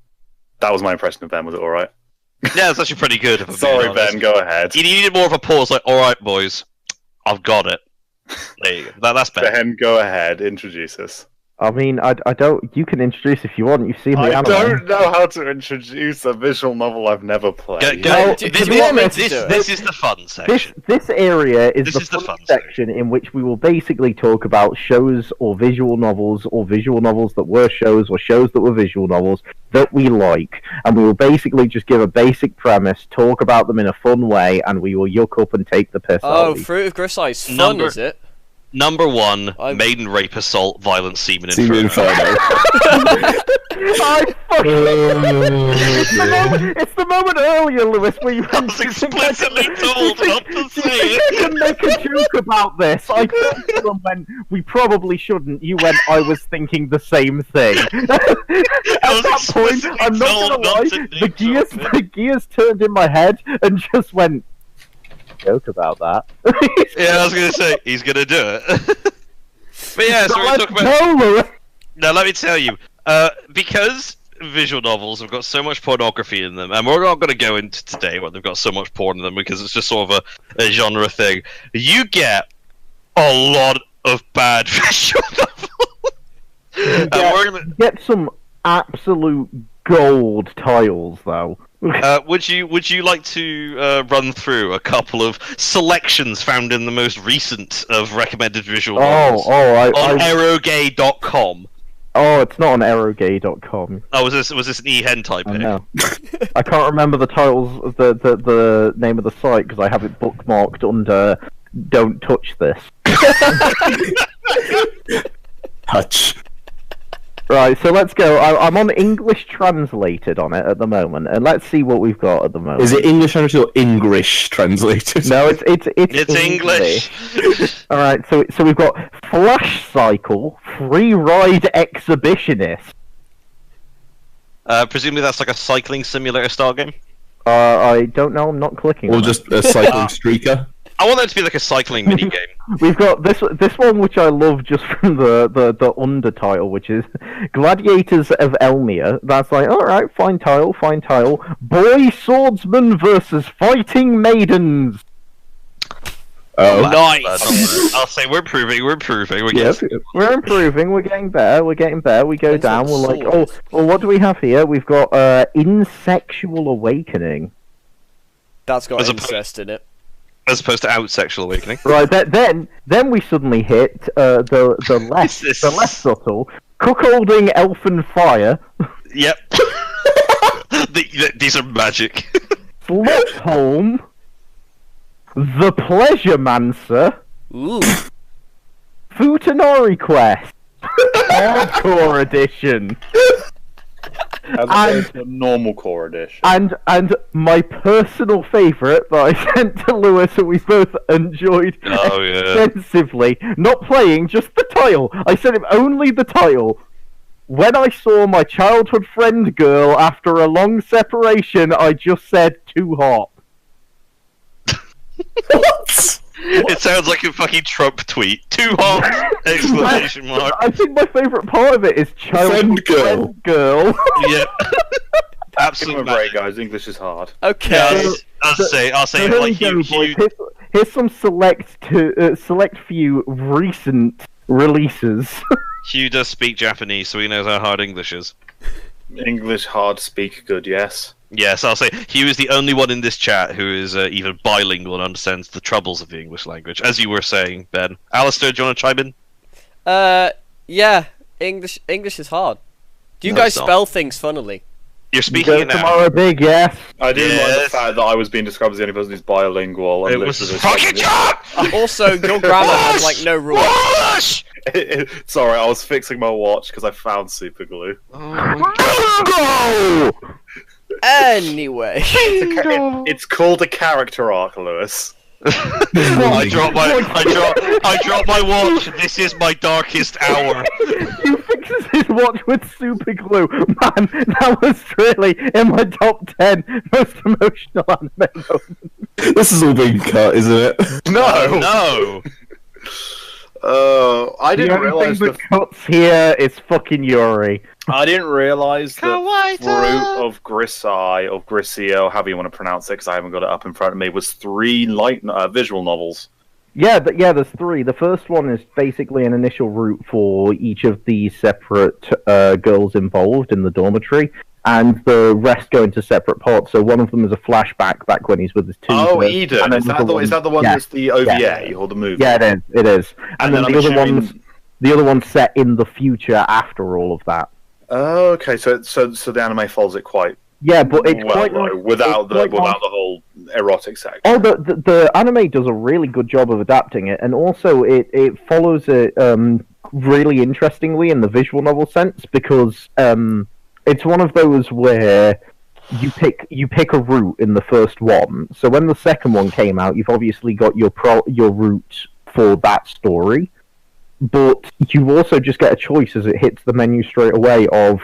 That was my impression of Ben. Was it all right? Yeah, it's actually pretty good. Sorry, Ben. Go ahead. You needed more of a pause, like, all right, boys, I've got it. There you go. That's better. Ben, go ahead. Introduce us. I mean, I don't. You can introduce if you want. You've seen the I anime. don't know how to introduce a visual novel I've never played. This is the fun section. This area is This the fun section in which we will basically talk about shows or visual novels that were shows or shows that were visual novels that we like, and we will basically just give a basic premise, talk about them in a fun way, and we will yuck up and take the piss out of Fruit of Grisai is fun, is it? Number 1, maiden rape, assault, violent semen inferno. It's the moment earlier, Lewis, where you was explicitly told not to say it. You can make a joke about this. I told when we probably shouldn't. You went, I was thinking the same thing. At that point, I'm not gonna lie, the gears turned in my head and just went, joke about that. Yeah, I was gonna say he's gonna do it. But yeah, so we're talking about. Now let me tell you, because visual novels have got so much pornography in them, and we're not going to go into today what they've got so much porn in them because it's just sort of a genre thing. You get a lot of bad visual novels. Get some absolute gold titles though. Would you like to run through a couple of selections found in the most recent of recommended visual novels on Erogay.com? Oh, it's not on Erogay.com. Oh, was this an eHentai pic? No, I can't remember the titles of the name of the site because I have it bookmarked under "Don't touch this." Touch. Right, so let's go. I'm on English translated on it at the moment, and let's see what we've got at the moment. Is it English translated or English translated? No, it's English. All right, so we've got Flash Cycle Free Ride Exhibitionist. Presumably that's like a cycling simulator style game. I don't know. I'm not clicking. Or just a cycling streaker. I want that to be like a cycling minigame. We've got this one which I love just from the undertitle, which is Gladiators of Elmia. That's like, alright, fine title. Boy Swordsman versus Fighting Maidens. Oh, nice. I'll say we're improving. We're improving. Yes, we're improving. We're getting better. We go down. We're like, oh, well, what do we have here? We've got Insexual Awakening. That's got incest in it. As opposed to Out Sexual Awakening. Right, then we suddenly hit the less subtle Cuckolding Elfin Fire. Yep. These are magic. Slotholm, The Pleasure Mancer, Ooh. Futanari Quest, Hardcore Edition. As opposed to a normal core edition. And my personal favourite that I sent to Lewis and we both enjoyed extensively. Not playing, just the title. I sent him only the title. When I saw my childhood friend girl after a long separation, I just said too hot. What? It sounds like a fucking Trump tweet. Too hot! Exclamation mark. I think my favourite part of it is childhood friend girl. Yep. Give Absolutely. him a break, guys. English is hard. Okay. Yeah, I'll say here like we go, Hugh. boys. Here's some select few recent releases. Hugh does speak Japanese, so he knows how hard English is. English hard, speak good, yes. Yes, I'll say Hugh is the only one in this chat who is even bilingual and understands the troubles of the English language, as you were saying, Ben. Alastair, do you want to chime in? Yeah. English is hard. Do you guys spell things funnily? You're speaking it now. Tomorrow big, yes. I do like the fact that I was being described as the only person who's bilingual. It was a fucking job! Also, your grammar has like no rules. Sorry, I was fixing my watch because I found super glue. Anyway. It's called a character arc, Lewis. I drop my watch. This is my darkest hour. You fixes his watch with super glue. Man, that was really in my top 10 most emotional anime moments. This is all being cut, isn't it? No. I didn't realize the cuts here is fucking Yuri. I didn't realize that Fruit of Grisai, or Grisio, however you want to pronounce it, because I haven't got it up in front of me, was 3 visual novels. Yeah, there's 3. The first one is basically an initial route for each of the separate girls involved in the dormitory, and the rest go into separate parts. So one of them is a flashback back when he's with his teacher. Oh, Eden! Is that the one that's the OVA or the movie? Yeah, it is. And then the other one's set in the future after all of that. Oh, okay. So the anime follows it quite. Yeah, but it's well, quite nice. without the whole erotic section. Oh, the anime does a really good job of adapting it, and also it follows it really interestingly in the visual novel sense, because it's one of those where you pick a route in the first one. So when the second one came out, you've obviously got your route for that story, but you also just get a choice as it hits the menu straight away of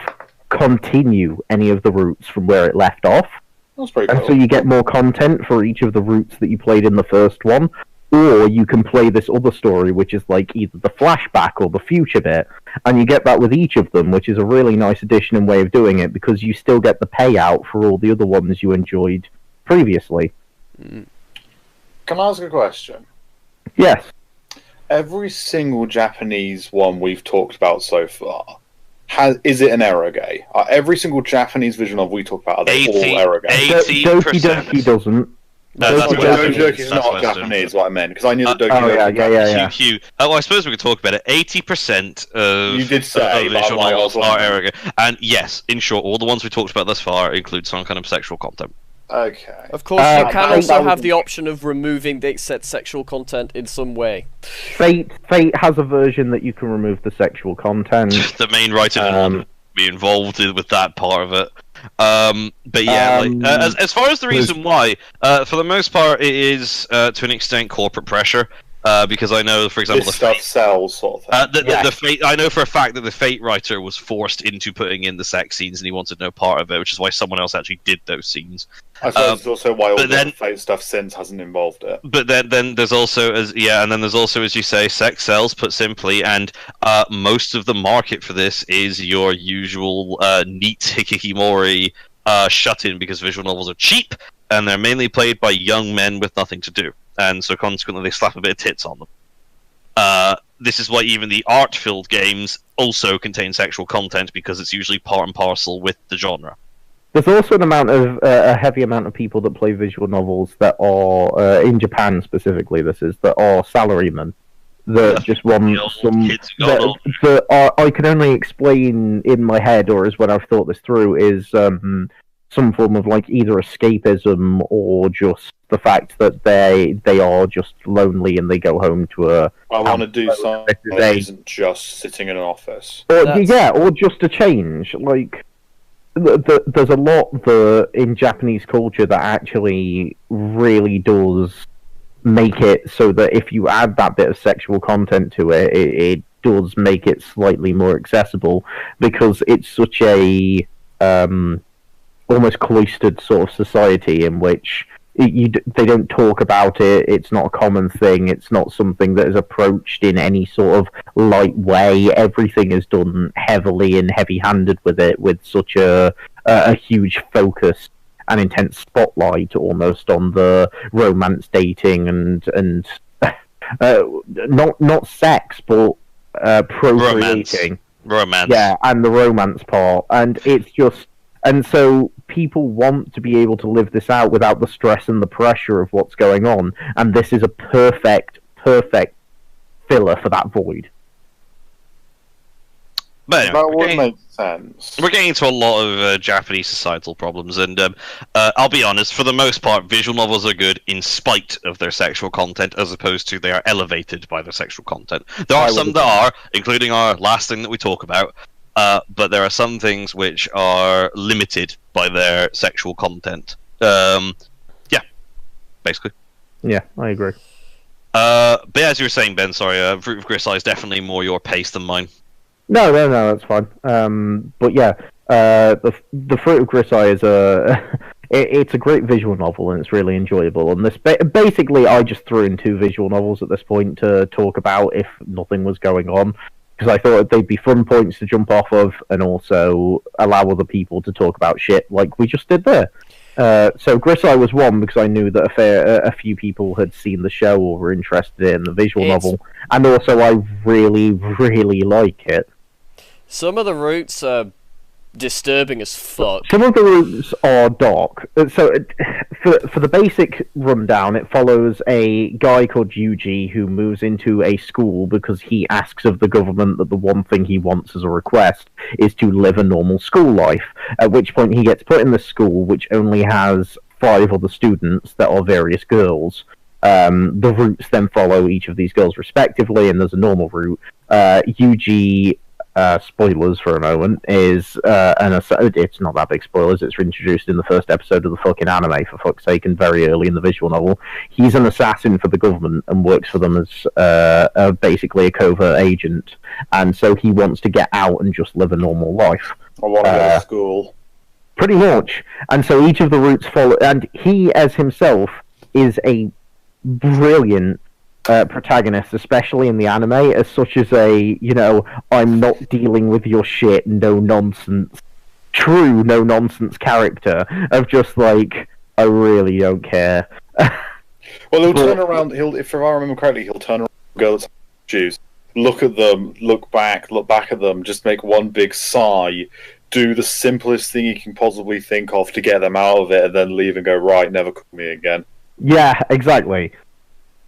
continue any of the routes from where it left off. That's pretty cool. And so you get more content for each of the routes that you played in the first one, or you can play this other story, which is like either the flashback or the future bit, and you get that with each of them, which is a really nice addition and way of doing it, because you still get the payout for all the other ones you enjoyed previously. Can I ask a question? Yes. Every single Japanese one we've talked about so far, is it an eroge? Every single Japanese visual novel we talk about, are they all eroge? 80%. Doki Doki doesn't. Doki Doki is not Japanese, what I meant, because I knew that Doki Doki. Yeah. Hugh. I suppose we could talk about it. 80% of you did say, visual novels are eroge, and yes, in short, all the ones we talked about thus far include some kind of sexual content. Okay. Of course, you can also have the option of removing the said sexual content in some way. Fate has a version that you can remove the sexual content. The main writer didn't want to be involved with that part of it. But yeah, as far as the reason why, for the most part, it is to an extent corporate pressure. Because I know, for example, this stuff sells, sort of thing. The Fate. I know for a fact that the Fate writer was forced into putting in the sex scenes, and he wanted no part of it, which is why someone else actually did those scenes. I suppose it's also why all the Fate stuff since hasn't involved it. But then there's also, as you say, sex sells, put simply, and most of the market for this is your usual neat hikikimori shut-in, because visual novels are cheap and they're mainly played by young men with nothing to do. And so consequently they slap a bit of tits on them. This is why even the art-filled games also contain sexual content, because it's usually part and parcel with the genre. There's also a heavy amount of people that play visual novels that are, in Japan specifically, that are salarymen, that just want some... I can only explain in my head, or as when I've thought this through, is some form of like either escapism or just the fact that they are just lonely and they go home to a... I want to do something that isn't just sitting in an office. Or just a change. Like, there's a lot in Japanese culture that actually really does make it so that if you add that bit of sexual content to it, it does make it slightly more accessible, because it's such a almost cloistered sort of society in which they don't talk about it. It's not a common thing. It's not something that is approached in any sort of light way. Everything is done heavily and heavy-handed with it, with such a huge focus and intense spotlight almost on the romance dating and not sex, but procreating. Romance. Yeah, and the romance part. And it's just... And so people want to be able to live this out without the stress and the pressure of what's going on, and this is a perfect filler for that void. But that would make sense. We're getting into a lot of Japanese societal problems, and I'll be honest, for the most part, visual novels are good in spite of their sexual content, as opposed to they are elevated by their sexual content. There are some that are, including our last thing that we talk about, but there are some things which are limited by their sexual content. Yeah, basically. Yeah, I agree. But as you were saying, Ben, sorry, Fruit of Griseye is definitely more your pace than mine. No, that's fine. But yeah, the Fruit of Griseye is it's a great visual novel and it's really enjoyable. And this basically, I just threw in 2 visual novels at this point to talk about if nothing was going on, because I thought they'd be fun points to jump off of and also allow other people to talk about shit like we just did there. So Griseye was one because I knew that a few people had seen the show or were interested in the visual novel, and also I really, really like it. Some of the routes are disturbing as fuck. Some of the routes are dark. So, for the basic rundown, it follows a guy called Yuji who moves into a school because he asks of the government that the one thing he wants as a request is to live a normal school life. At which point he gets put in the school, which only has 5 other students that are various girls. The routes then follow each of these girls respectively, and there's a normal route. Yuji... spoilers for a moment, is it's not that big spoilers, it's introduced in the first episode of the fucking anime, for fuck's sake, and very early in the visual novel. He's an assassin for the government and works for them as basically a covert agent, and so he wants to get out and just live a normal life. I want to go to school. Pretty much. And so each of the routes follow, and he as himself is a brilliant protagonist, especially in the anime, as such as a, I'm not dealing with your shit, no nonsense, true no nonsense character of just like, I really don't care. Well, he'll turn around, if I remember correctly, he'll turn around and go to choose, look at them, look back at them, just make one big sigh, do the simplest thing you can possibly think of to get them out of it, and then leave and go, right, never call me again. Yeah, exactly.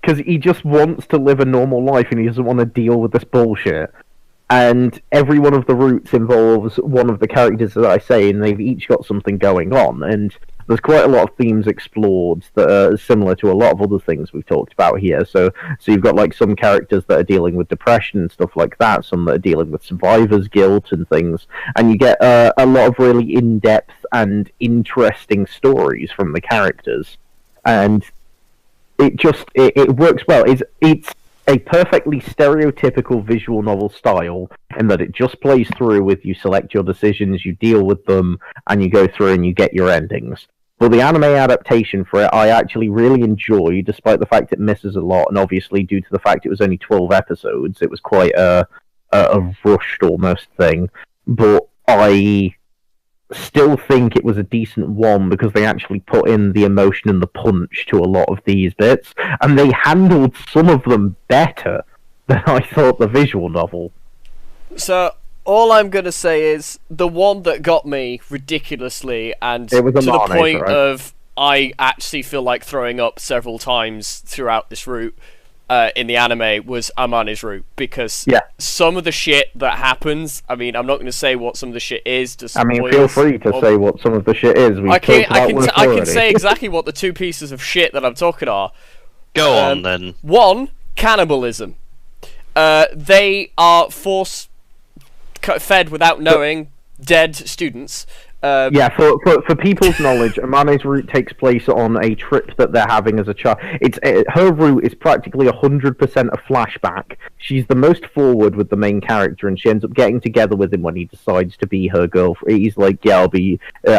Because he just wants to live a normal life and he doesn't want to deal with this bullshit. And every one of the routes involves one of the characters that I say, and they've each got something going on. And there's quite a lot of themes explored that are similar to a lot of other things we've talked about here. So you've got like some characters that are dealing with depression and stuff like that, some that are dealing with survivor's guilt and things. And you get a lot of really in-depth and interesting stories from the characters. And it works well. It's a perfectly stereotypical visual novel style in that it just plays through with you select your decisions, you deal with them, and you go through and you get your endings. But the anime adaptation for it, I actually really enjoy, despite the fact it misses a lot, and obviously due to the fact it was only 12 episodes, it was quite a rushed almost thing. But I still think it was a decent one because they actually put in the emotion and the punch to a lot of these bits, and they handled some of them better than I thought the visual novel. So all I'm gonna say is the one that got me ridiculously and to the point of I actually feel like throwing up several times throughout this route in the anime was Amane's route, because some of the shit that happens, I mean, I'm not going to say what some of the shit is. I mean, feel free to say what some of the shit is. I can say exactly what the 2 pieces of shit that I'm talking are. Go on, then. 1, cannibalism. They are force-fed without knowing dead students. For people's knowledge, Amane's route takes place on a trip that they're having as a child. Her route is practically 100% a flashback. She's the most forward with the main character, and she ends up getting together with him when he decides to be her girlfriend. He's like, "Yeah,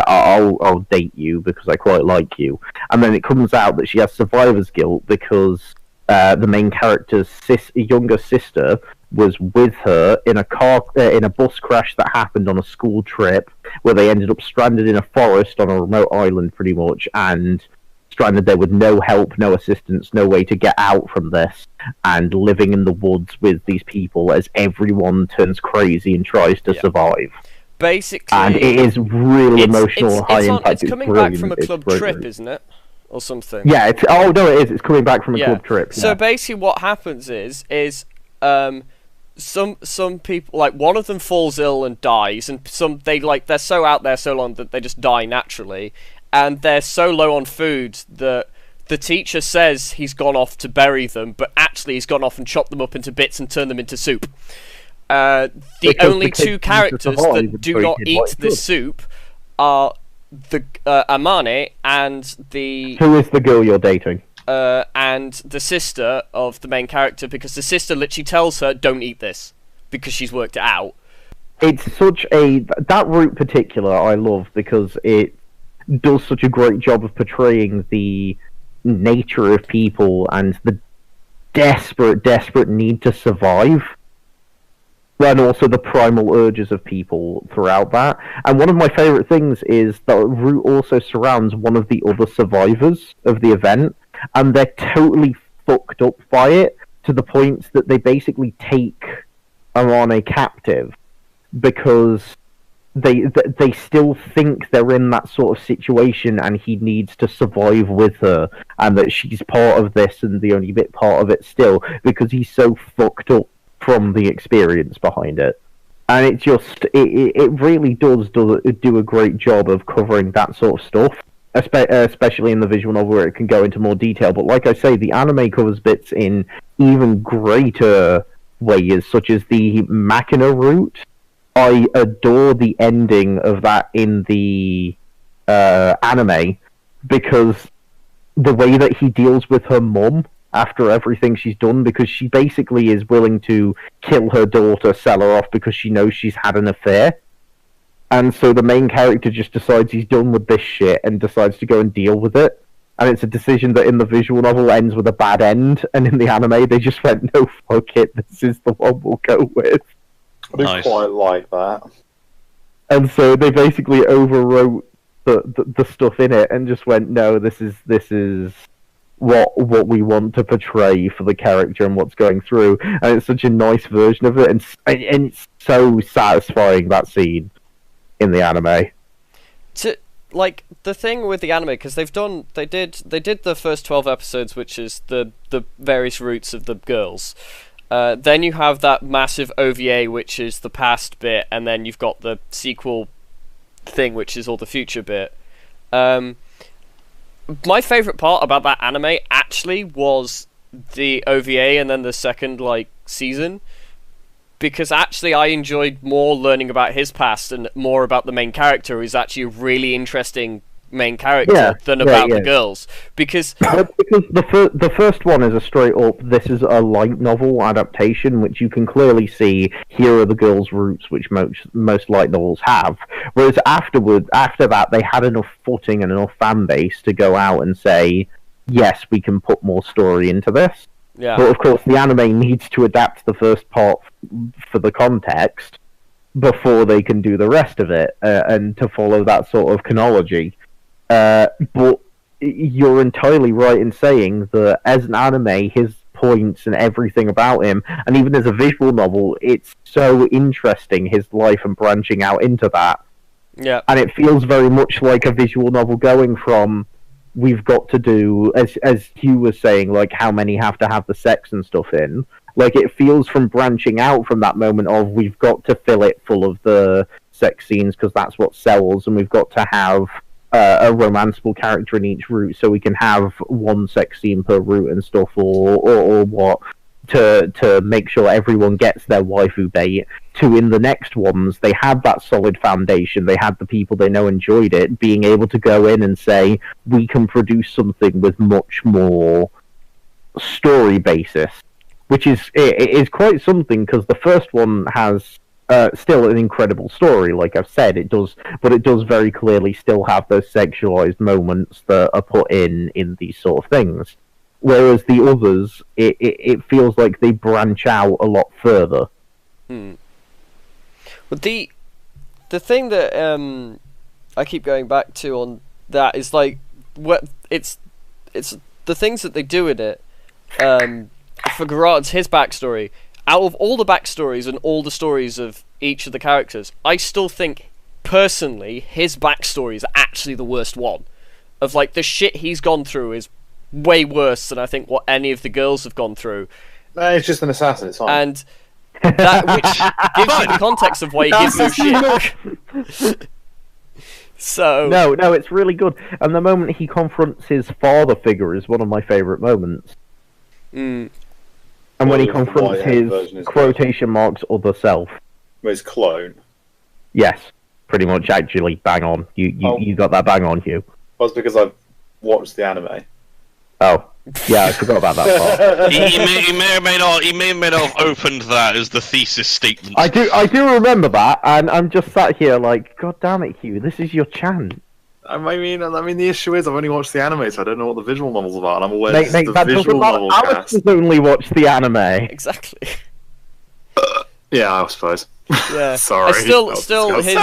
I'll date you because I quite like you." And then it comes out that she has survivor's guilt because the main character's younger sister was with her in a bus crash that happened on a school trip where they ended up stranded in a forest on a remote island pretty much, and stranded there with no help, no assistance, no way to get out from this, and living in the woods with these people as everyone turns crazy and tries to survive. Basically, and it is really emotional, high impact. It's coming back from a club trip, isn't it? Or something. Yeah, it is. It's coming back from a club trip. So basically what happens is some people, like, one of them falls ill and dies, and they're so out there so long that they just die naturally, and they're so low on food that the teacher says he's gone off to bury them, but actually he's gone off and chopped them up into bits and turned them into soup. The only 2 characters that do not eat this soup are the Amane and the... Who is the girl you're dating? and the sister of the main character, because the sister literally tells her, don't eat this, because she's worked it out. It's such a... That route particular I love, because it does such a great job of portraying the nature of people and the desperate need to survive, and also the primal urges of people throughout that. And one of my favourite things is that route also surrounds one of the other survivors of the event, and they're totally fucked up by it, to the point that they basically take Arane captive, because they still think they're in that sort of situation and he needs to survive with her, and that she's part of this and the only bit part of it still, because he's so fucked up from the experience behind it. And it just, it really does do a great job of covering that sort of stuff, especially in the visual novel where it can go into more detail. But like I say, the anime covers bits in even greater ways, such as the Machina route. I adore the ending of that in the anime, because the way that he deals with her mum after everything she's done, because she basically is willing to kill her daughter, sell her off, because she knows she's had an affair. And so the main character just decides he's done with this shit and decides to go and deal with it. And it's a decision that in the visual novel ends with a bad end, and in the anime they just went, no, fuck it, this is the one we'll go with. I do quite like that. And so they basically overwrote the stuff in it and just went, no, this is what we want to portray for the character and what's going through. And it's such a nice version of it, and it's so satisfying, that scene in the anime. Like, the thing with the anime, because they did the first 12 episodes, which is the various routes of the girls. Then you have that massive OVA, which is the past bit, and then you've got the sequel thing, which is all the future bit. My favourite part about that anime actually was the OVA and then the second season, because actually I enjoyed more learning about his past and more about the main character, who's actually a really interesting main character than about the girls, because the first one is a straight up, this is a light novel adaptation, which you can clearly see here are the girls' roots, which most light novels have, whereas after that they had enough footing and enough fan base to go out and say, yes, we can put more story into this. But of course the anime needs to adapt the first part for the context before they can do the rest of it, and to follow that sort of chronology. But you're entirely right in saying that as an anime, his points and everything about him, and even as a visual novel, it's so interesting, his life and branching out into that. Yeah. And it feels very much like a visual novel going from, we've got to do, as Hugh was saying, like how many have to have the sex and stuff in. Like, it feels from branching out from that moment of, we've got to fill it full of the sex scenes because that's what sells, and we've got to have a romanceable character in each route, so we can have one sex scene per route and stuff, or what, to make sure everyone gets their waifu bait. To in the next ones, they had that solid foundation, they had the people they know enjoyed it, being able to go in and say, we can produce something with much more story basis, which is quite something, because the first one has still an incredible story, like I've said, it does, but it does very clearly still have those sexualized moments that are put in these sort of things. Whereas the others, it feels like they branch out a lot further. But the thing that I keep going back to on that is like, what it's the things that they do in it. For Gerard's, his backstory, out of all the backstories and all the stories of each of the characters, I still think, personally, his backstory is actually the worst one. Of, like, the shit he's gone through is way worse than I think what any of the girls have gone through. It's just an assassin, it's fine. And that, which gives you the context of why he gives no shit. So... No, it's really good. And the moment he confronts his father figure is one of my favourite moments. And when he confronts his quotation marks other self. His clone. Yes, pretty much, actually, bang on. You got that bang on, Hugh. Well, it's because I've watched the anime. Oh, Yeah, I forgot about that part. He may or may not have opened that as the thesis statement. I do remember that, and I'm just sat here like, God damn it, Hugh, this is your chance. I mean, the issue is I've only watched the anime, so I don't know what the visual novel's about, and I'm aware Mate, this is the visual novel Alex cast. has only watched the anime. Exactly. Yeah, I suppose. Yeah. Sorry. Still his.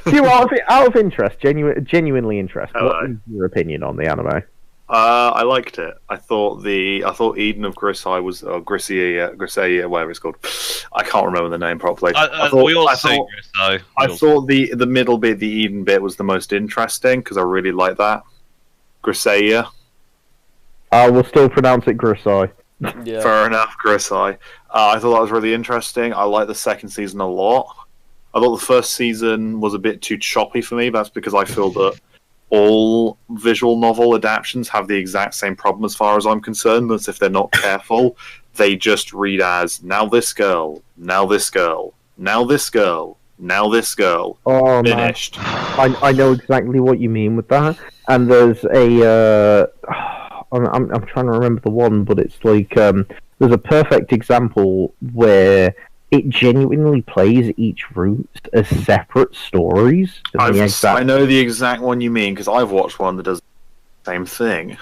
Hugh, out of interest, genuinely interest, what is your opinion on the anime? I liked it. I thought Eden of Grisai was Grisai, whatever it's called. I can't remember the name properly. I thought the middle bit, the Eden bit, was the most interesting because I really like that. Grisai. I will still pronounce it Grisai. Yeah. Fair enough, Grisai. I thought that was really interesting. I like the second season a lot. I thought the first season was a bit too choppy for me. That's because I feel that all visual novel adaptations have the exact same problem as far as I'm concerned. That if they're not careful, they just read as, now this girl, now this girl, now this girl, now this girl. Oh, finished. I know exactly what you mean with that. And there's a... I'm trying to remember the one, but it's like... there's a perfect example where it genuinely plays each route as separate stories. I know the exact one you mean, because I've watched one that does the same thing.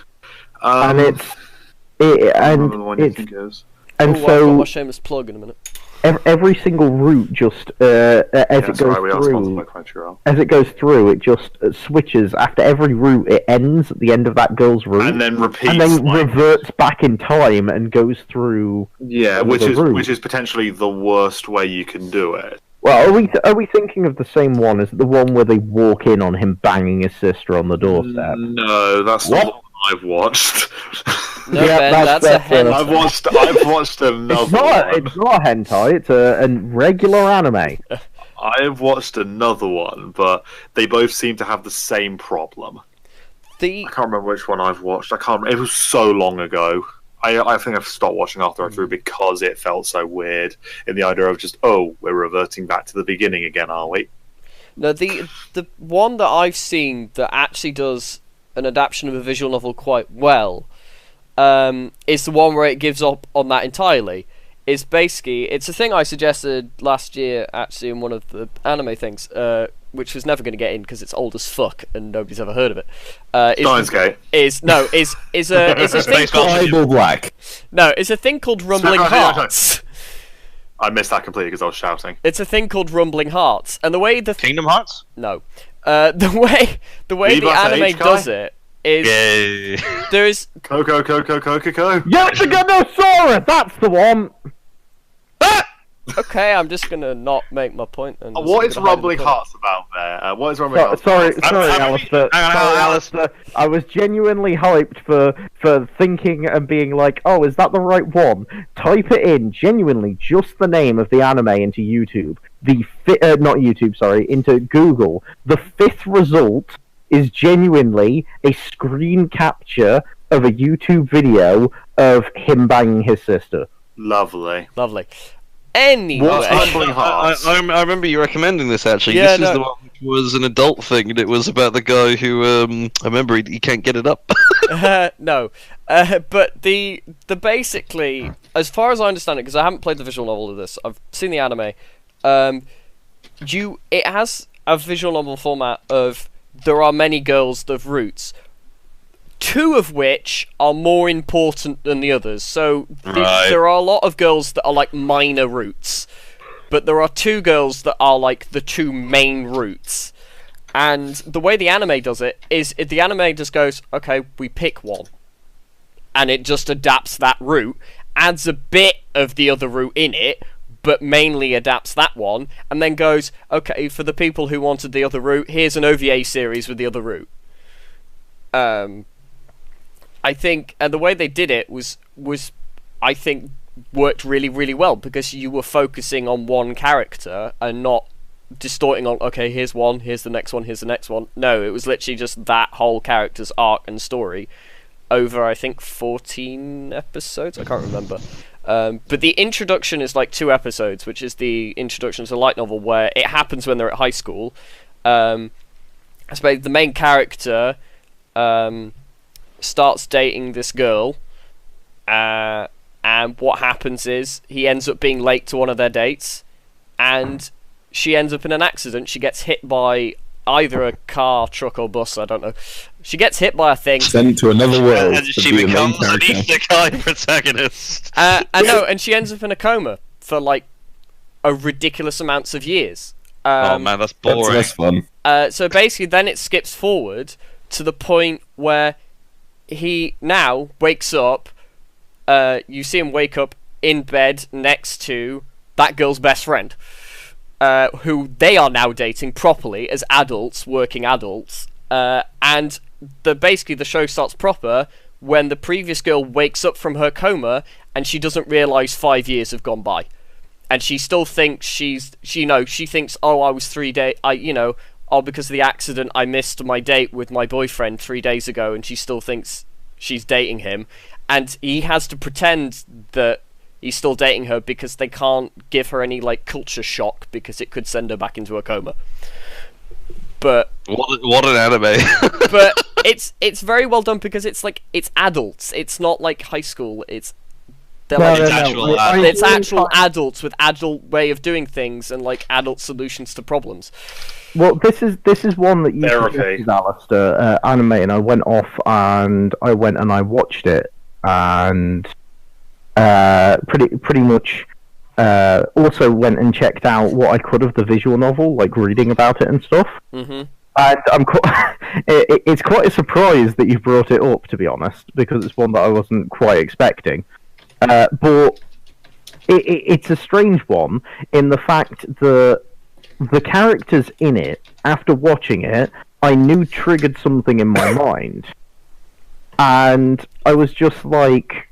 And I remember the one you think is. And I've so got my shameless plug in a minute. every single route just as it goes through, it just switches after every route. It ends at the end of that girl's route, and then repeats, and then reverts back in time and goes through. Yeah, which is potentially the worst way you can do it. Well, are we thinking of the same one? Is it the one where they walk in on him banging his sister on the doorstep? No, that's not the one I've watched. No, yeah, Ben, that's a hentai. I've watched another one. It's not a hentai, it's a regular anime. I've watched another one, but they both seem to have the same problem. I can't remember which one I've watched. I can't. It was so long ago. I think I've stopped watching after I threw because it felt so weird in the idea of just, we're reverting back to the beginning again, are we? No, the one that I've seen that actually does an adaptation of a visual novel quite well is the one where it gives up on that entirely. It's a thing I suggested last year actually in one of the anime things, which was never going to get in because it's old as fuck and nobody's ever heard of it. Steins Gate. It's a thing called Black. No, it's a thing called Rumbling Hearts. I missed that completely because I was shouting. It's a thing called Rumbling Hearts, and the way the Kingdom Hearts? No, the way the anime does it is there's Coco. Yoshiganosaurus, that's the one. Okay, I'm just gonna not make my point. And what is Rumbling Hearts about there? What is Rumbling Hearts? Sorry, Alastair. I was genuinely hyped for thinking and being like, oh, is that the right one? Type it in, genuinely, just the name of the anime into YouTube. Into Google. The fifth result is genuinely a screen capture of a YouTube video of him banging his sister. Lovely. Anyway, I remember you recommending this actually. Yeah, this is the one which was an adult thing, and it was about the guy who I remember he can't get it up. No, but the basically, as far as I understand it, because I haven't played the visual novel of this, I've seen the anime. It has a visual novel format of there are many girls that have roots. Two of which are more important than the others. So there are a lot of girls that are like minor roots, but there are two girls that are like the two main roots. And the way the anime does it is the anime just goes, okay, we pick one, and it just adapts that route, adds a bit of the other route in it, but mainly adapts that one, and then goes, okay, for the people who wanted the other route, here's an OVA series with the other route. I think, and the way they did it was I think worked really, really well, because you were focusing on one character and not distorting on, okay, here's one, here's the next one, here's the next one. No, it was literally just that whole character's arc and story over, I think, 14 episodes? I can't remember. But the introduction is like 2 episodes, which is the introduction to the light novel, where it happens when they're at high school. I suppose the main character starts dating this girl, and what happens is he ends up being late to one of their dates, and she ends up in an accident. She gets hit by either a car, truck, or bus, I don't know. She gets hit by a thing. Sent to another world. And she becomes an isekai protagonist. And she ends up in a coma for, like, a ridiculous amounts of years. Oh man, that's boring. That's fun. So basically, then it skips forward to the point where he now wakes up. You see him wake up in bed next to that girl's best friend, who they are now dating properly as adults, working adults. And basically the show starts proper when the previous girl wakes up from her coma and she doesn't realise 5 years have gone by. And she still thinks she thinks, oh, I was 3 days, because of the accident, I missed my date with my boyfriend 3 days ago, and she still thinks she's dating him. And he has to pretend that he's still dating her because they can't give her any, like, culture shock because it could send her back into a coma. But what an anime. but it's very well done because it's adults. It's not like high school. It's actual adults with adult way of doing things and, like, adult solutions to problems. Well, this is one that you suggested, Alastair, anime, and I went off and I watched it, and pretty much also went and checked out what I could of the visual novel, like reading about it and stuff. Mm-hmm. And it's quite a surprise that you brought it up, to be honest, because it's one that I wasn't quite expecting. But it's a strange one in the fact that the characters in it, after watching it, I knew triggered something in my mind. And I was just like,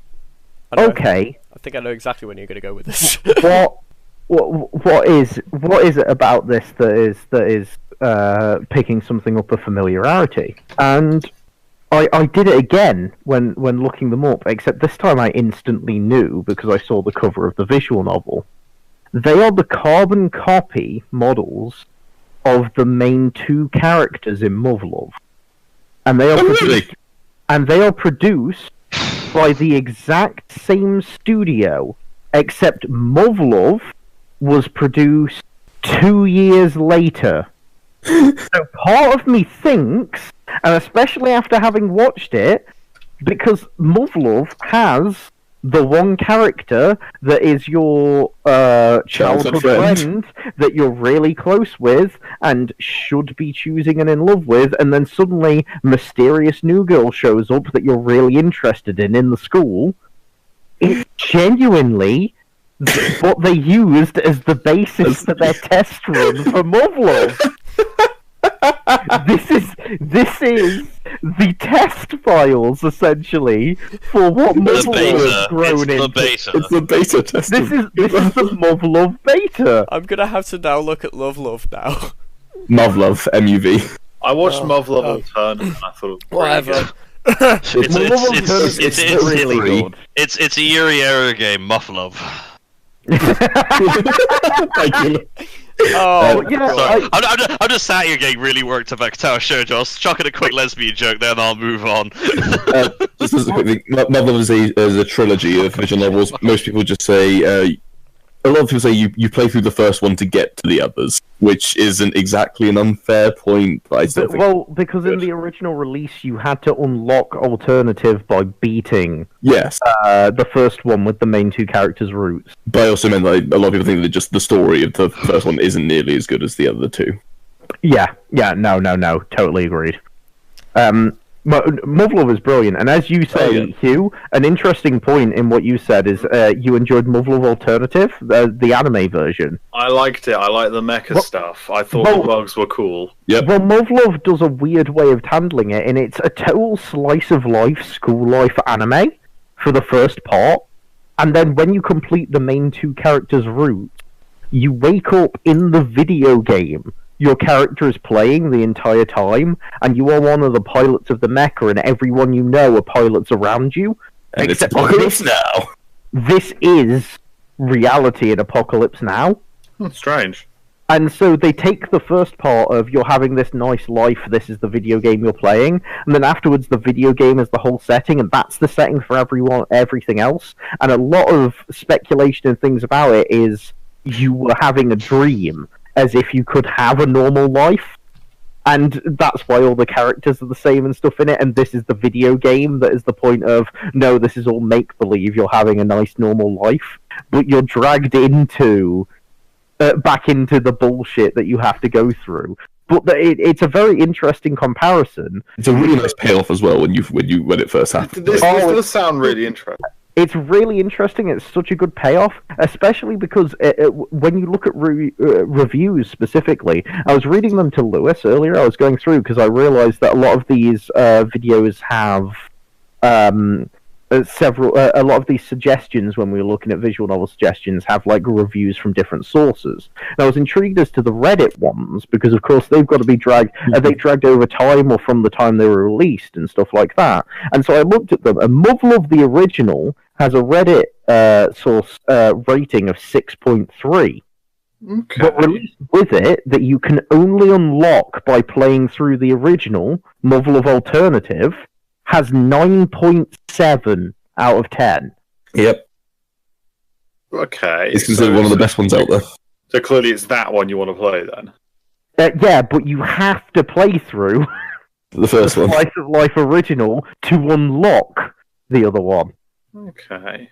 okay. I think I know exactly when you're going to go with this. What is it about this that is picking something up of familiarity? And I did it again when looking them up, except this time I instantly knew because I saw the cover of the visual novel. They are the carbon copy models of the main two characters in Muv-Luv. And they are produced by the exact same studio, except Muv-Luv was produced 2 years later. So part of me thinks, and especially after having watched it, because Muv-Luv has the one character that is your childhood friend that you're really close with and should be choosing and in love with, and then suddenly mysterious new girl shows up that you're really interested in the school. It's genuinely what they used as the basis for their test run for Muv-Luv. This is the test files, essentially, for what Muv-Luv has grown into. It's the beta test. This is the Muv-Luv beta. I'm gonna have to now look at Love now. Muv-Luv, MUV. I watched Muv-Luv Alternate and I thought it was Whatever. It's really good. It's a Yuri Error game, Muff-Luv. Thank you. Oh, I'm just sat here getting really worked up about Tower Shoujo. I'll chuck in a quick lesbian joke, then I'll move on. Just as a quick thing, Muv-Luv is a trilogy of visual novels. Most people just say, a lot of people say you play through the first one to get to the others, which isn't exactly an unfair point. But I still think because in the original release you had to unlock alternative by beating the first one with the main two characters' roots. But I also meant that a lot of people think that just the story of the first one isn't nearly as good as the other two. Yeah, no, totally agreed. Muv-Luv is brilliant, and as you say, Hugh, an interesting point in what you said is you enjoyed Muv-Luv Alternative, the anime version. I liked it. I liked the mecha stuff. I thought the bugs were cool. Yep. Well, Muv-Luv does a weird way of handling it, and it's a total slice of life, school life anime for the first part, and then when you complete the main two characters' route, you wake up in the video game. Your character is playing the entire time, and you are one of the pilots of the mecha, and everyone you know are pilots around you. And it's Apocalypse Now. This is reality in Apocalypse Now. Strange. And so they take the first part of you're having this nice life, this is the video game you're playing, and then afterwards the video game is the whole setting, and that's the setting for everything else. And a lot of speculation and things about it is you were having a dream, as if you could have a normal life. And that's why all the characters are the same and stuff in it, and this is the video game that is the point of, no, this is all make-believe, you're having a nice normal life, but you're dragged into... back into the bullshit that you have to go through. But it's a very interesting comparison. It's a really nice payoff as well when it first happened. This does sound really interesting. It's really interesting. It's such a good payoff, especially because when you look at reviews specifically, I was reading them to Lewis earlier. I was going through because I realized that a lot of these videos have a lot of these suggestions when we were looking at visual novel suggestions have like reviews from different sources. And I was intrigued as to the Reddit ones because of course they've got to be dragged. Are they dragged over time or from the time they were released and stuff like that? And so I looked at them. And Muzzle the original has a Reddit source rating of 6.3. Okay. But released with it that you can only unlock by playing through the original Muzzle of Alternative has 9.7 out of 10. Yep. Okay. It's considered one of the best ones out there. So clearly it's that one you want to play then? Yeah, but you have to play through The first one. Slice of Life original to unlock the other one. Okay.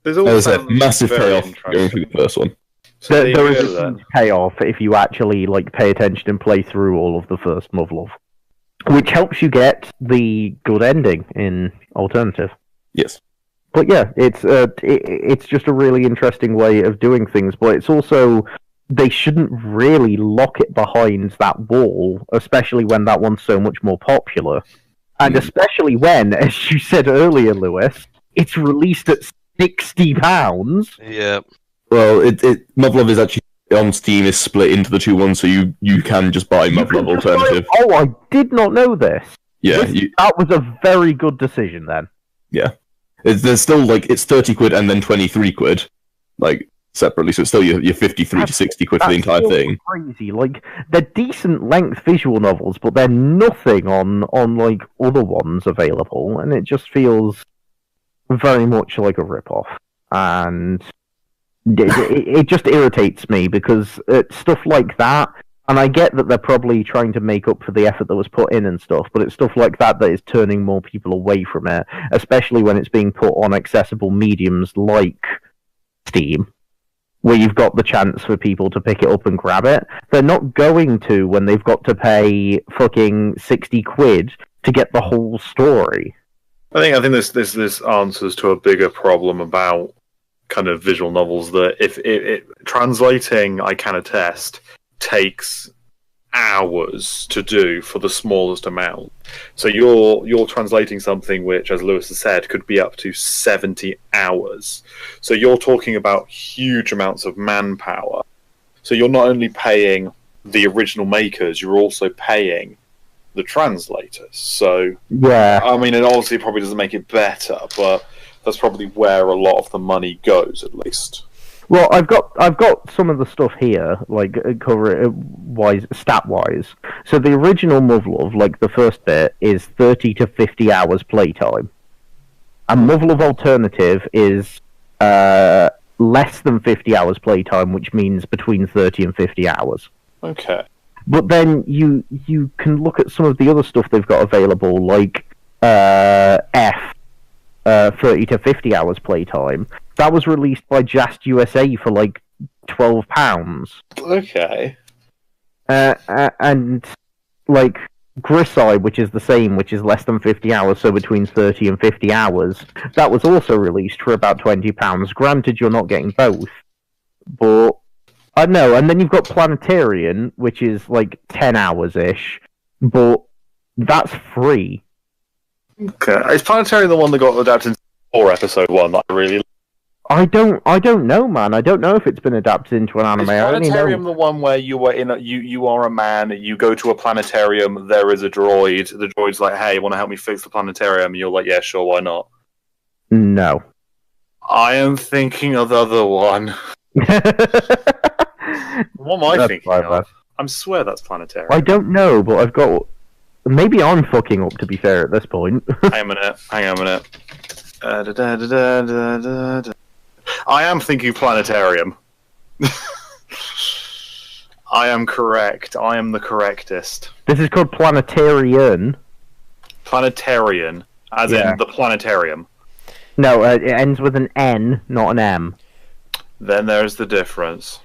There's a massive payoff going through the first one. So There is a huge payoff if you actually like pay attention and play through all of the first Muzzle, which helps you get the good ending in Alternative. Yes. But yeah, it's just a really interesting way of doing things, but it's also, they shouldn't really lock it behind that wall, especially when that one's so much more popular. And especially when, as you said earlier, Lewis, it's released at £60. Yeah. Well, Muzzle is actually on Steam is split into the two ones, so you can just buy Muzzle Alternative. Oh, I did not know this. Yeah, that was a very good decision then. Yeah. There's still like it's 30 quid and then 23 quid, like separately. So it's still your 53 to 60 quid for the entire thing. Crazy, like they're decent length visual novels, but they're nothing on like other ones available, and it just feels very much like a rip-off. And it just irritates me because it's stuff like that. And I get that they're probably trying to make up for the effort that was put in and stuff, but it's stuff like that that is turning more people away from it, especially when it's being put on accessible mediums like Steam, where you've got the chance for people to pick it up and grab it. They're not going to when they've got to pay fucking 60 quid to get the whole story. I think this answers to a bigger problem about kind of visual novels that if translating, I can attest, takes hours to do for the smallest amount. So you're translating something which, as Lewis has said, could be up to 70 hours. So you're talking about huge amounts of manpower. So you're not only paying the original makers, you're also paying the translators. So yeah, I mean, it obviously probably doesn't make it better, but that's probably where a lot of the money goes, at least. Well, I've got some of the stuff here, like stat wise. So the original Muzzle, like the first bit, is 30 to 50 hours playtime, and Muzzle Alternative is less than 50 hours playtime, which means between 30 and 50 hours. Okay. But then you can look at some of the other stuff they've got available, like 30 to 50 hours playtime. That was released by Just USA for like £12. Okay. And like Griseye, which is the same, which is less than 50 hours, so between 30 and 50 hours, that was also released for about £20. Granted, you're not getting both, but I know. And then you've got Planetarian, which is like 10 hours-ish, but that's free. Okay. Is Planetarian the one that got adapted into 4 episode 1 that I really I don't know, man. I don't know if it's been adapted into an anime. Is Planetarium the one where you were you are a man, you go to a planetarium, there is a droid, the droid's like, hey, want to help me fix the planetarium? And you're like, yeah, sure, why not? No. I am thinking of the other one. The one What am I That's thinking my of? bad. I swear that's planetarium. I don't know, but I've got. Maybe I'm fucking up. To be fair, at this point. Hang on a minute. I am thinking planetarium. I am correct. I am the correctest. This is called planetarian. Planetarian, as in the planetarium. No, it ends with an N, not an M. Then there's the difference.